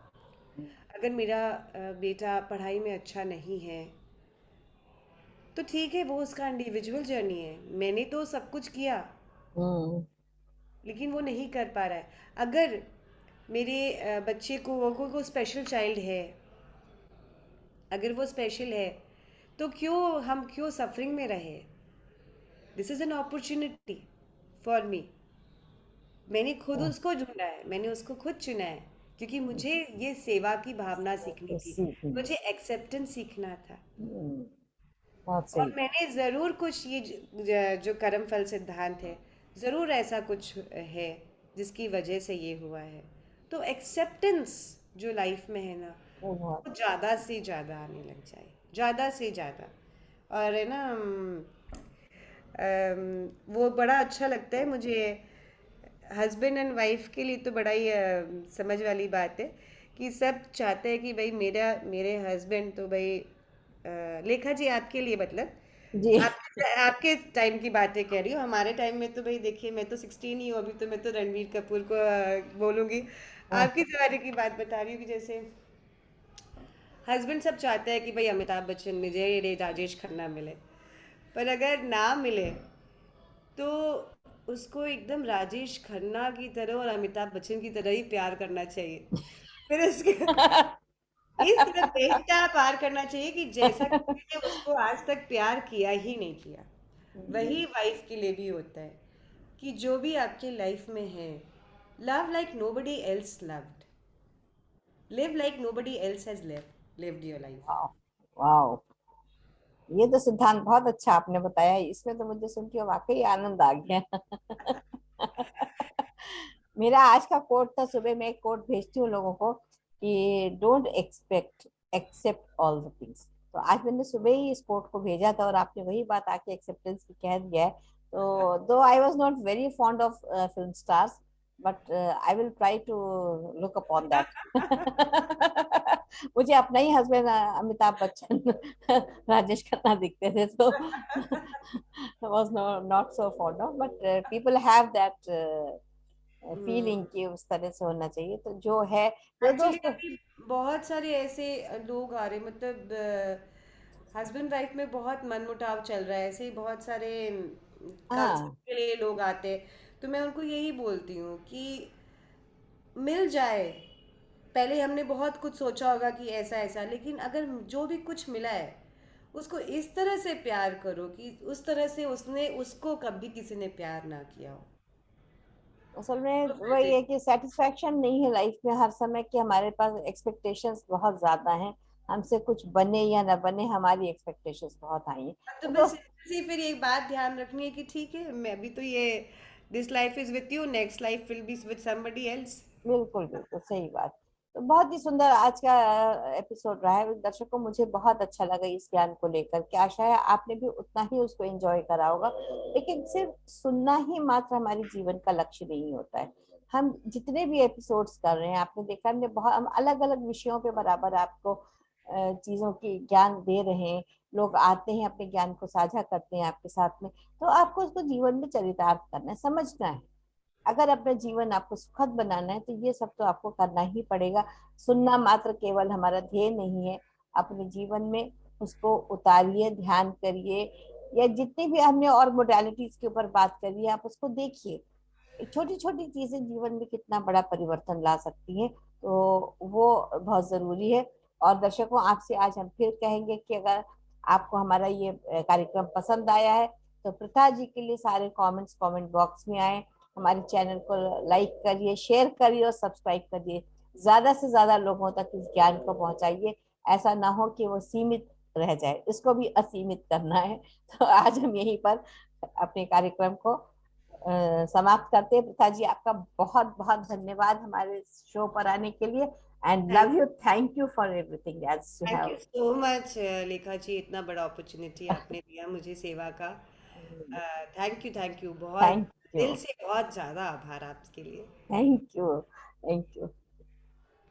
अगर मेरा बेटा पढ़ाई में अच्छा नहीं है, तो ठीक है, वो उसका इंडिविजुअल जर्नी है। मैंने तो सब कुछ किया, हम्म। लेकिन वो नहीं कर पा रहा है। अगर मेरे बच्चे को, वो स्पेशल चाइल्ड है, अगर वो स्पेशल है, तो क्यों सफरिंग में रहे? This is an opportunity for me. मैंने खुद हम्म, उसको ढूंढा है, मैंने उसको खुद चुना है, क्योंकि मुझे ये सेवा की भावना सीखनी थी, सीखनी। मुझे एक्सेप्टेंस सीखना था। हम्म, बहुत और सही। मैंने ज़रूर कुछ ये जो कर्म फल सिद्धांत है, ज़रूर ऐसा कुछ है जिसकी वजह से ये हुआ है। तो एक्सेप्टेंस जो लाइफ में है ना, वो बहुत। वो ज़्यादा से ज़्यादा आने लग जाए, ज़्यादा से ज़्यादा। और है ना, वो बड़ा अच्छा लगता है मुझे। हस्बैंड एंड वाइफ के लिए तो बड़ा ही समझ वाली बात है कि सब चाहते हैं कि भाई मेरा मेरे हस्बैंड तो भाई लेखा जी आपके लिए मतलब जी। आपके आपके टाइम की बातें कह रही हूँ। हमारे टाइम में तो भाई देखिए, मैं तो 16 ही हूँ अभी, तो मैं तो रणवीर कपूर को बोलूंगी। हाँ, आपकी जमाने की बात बता रही हूँ कि जैसे हस्बैंड सब चाहते हैं कि भाई अमिताभ बच्चन मुझे रे राजेश खन्ना मिले, पर अगर ना मिले तो उसको एकदम राजेश खन्ना की तरह और अमिताभ बच्चन की तरह ही प्यार करना चाहिए। फिर उसके इस तरह बेटा पार करना चाहिए कि जैसा किसी ने उसको आज तक प्यार किया ही नहीं किया। वही वाइफ के लिए भी होता है कि जो भी आपके लाइफ में है, love like nobody else loved, live like nobody else has lived your life. वाह। वाह, ये तो सिद्धांत बहुत अच्छा आपने बताया है। इसमें तो मुझे सुन के वाकई आनंद आ गया। मेरा आज का कोट था, सुबह मैं एक कोट भेजती हूँ लोगों को कि don't expect, accept all the things. तो आज मैंने सुबह ही इस कोट को भेजा था और आपने वही बात आके एक्सेप्टेंस की कह दिया है। तो दो I was not very fond of film stars, but I will try to look upon that. मुझे अपना ही हस्बैंड अमिताभ बच्चन, राजेश खन्ना दिखते थे, तो was not so fond of, but people have that feeling की उस तरह से होना चाहिए, तो जो है जो एक्चुअली दोस्त। अभी बहुत सारे ऐसे लोग आ रहे, मतलब हस्बैंड वाइफ में बहुत मनमुटाव चल रहा है, ऐसे ही बहुत सारे काउंसलिंग हाँ, के लिए लोग आते हैं। तो मैं उनको यही बोलती हूँ कि मिल जाए। पहले हमने बहुत कुछ सोचा होगा कि ऐसा ऐसा, लेकिन अगर जो भी कुछ मिला है, उसको इस तरह से प्यार करो कि उस तरह से उसने उसको कभी किसी ने प्यार ना किया हो। असल में तो फिर वही देख, है कि सेटिस्फैक्शन नहीं है लाइफ में हर समय कि हमारे पास एक्सपेक्टेशंस बहुत ज्यादा हैं। हमसे कुछ बने या ना बने, हमारी एक्सपेक्टेशंस बहुत हाई हैं। तो तो बस दोस्तों, इसी फिर एक बात ध्यान रखनी है कि ठीक है, मैं अभी तो ये this life is with you, next life will be with somebody else. बिल्कुल बिल्कुल सही बात। तो बहुत ही सुंदर आज का एपिसोड रहा है दर्शकों, मुझे बहुत अच्छा लगा इस ज्ञान को लेकर के। आशा है आपने भी उतना ही उसको एंजॉय करा होगा। लेकिन सिर्फ सुनना ही मात्र हमारे जीवन का लक्ष्य नहीं होता है। हम जितने भी एपिसोड्स कर रहे हैं, आपने देखा हमने बहुत, हम अलग अलग विषयों पे बराबर आपको चीजों की ज्ञान दे रहे हैं। लोग आते हैं, अपने ज्ञान को साझा करते हैं आपके साथ में। तो आपको उसको जीवन में चरितार्थ करना है, समझना है। अगर अपना जीवन आपको सुखद बनाना है तो ये सब तो आपको करना ही पड़ेगा। सुनना मात्र केवल हमारा ध्येय नहीं है। अपने जीवन में उसको उतारिए, ध्यान करिए, या जितनी भी हमने और मोडालिटीज के ऊपर बात करी है, आप उसको देखिए। छोटी छोटी चीजें जीवन में कितना बड़ा परिवर्तन ला सकती हैं, तो वो बहुत जरूरी है। और दर्शकों, आपसे आज हम फिर कहेंगे कि अगर आपको हमारा ये कार्यक्रम पसंद आया है तो प्रथा जी के लिए सारे कमेंट्स कमेंट बॉक्स में आए। हमारे चैनल को लाइक करिए, शेयर करिए और सब्सक्राइब करिए। ज्यादा से ज्यादा लोगों तक इस ज्ञान को पहुंचाइए। ऐसा ना हो कि वो सीमित रह जाए, इसको भी असीमित करना है। तो आज हम यहीं पर अपने कार्यक्रम को समाप्त करते हैं। प्रथा जी, आपका बहुत बहुत धन्यवाद हमारे शो पर आने के लिए। And thank love you, thank you for everything as you thank you have. So much Lekha ji, इतना बड़ा अपॉर्चुनिटी आपने दिया मुझे सेवा का। थैंक यू बहुत, थैंक यू। दिल से बहुत ज़्यादा आभार आपके लिए। Thank you. Thank you.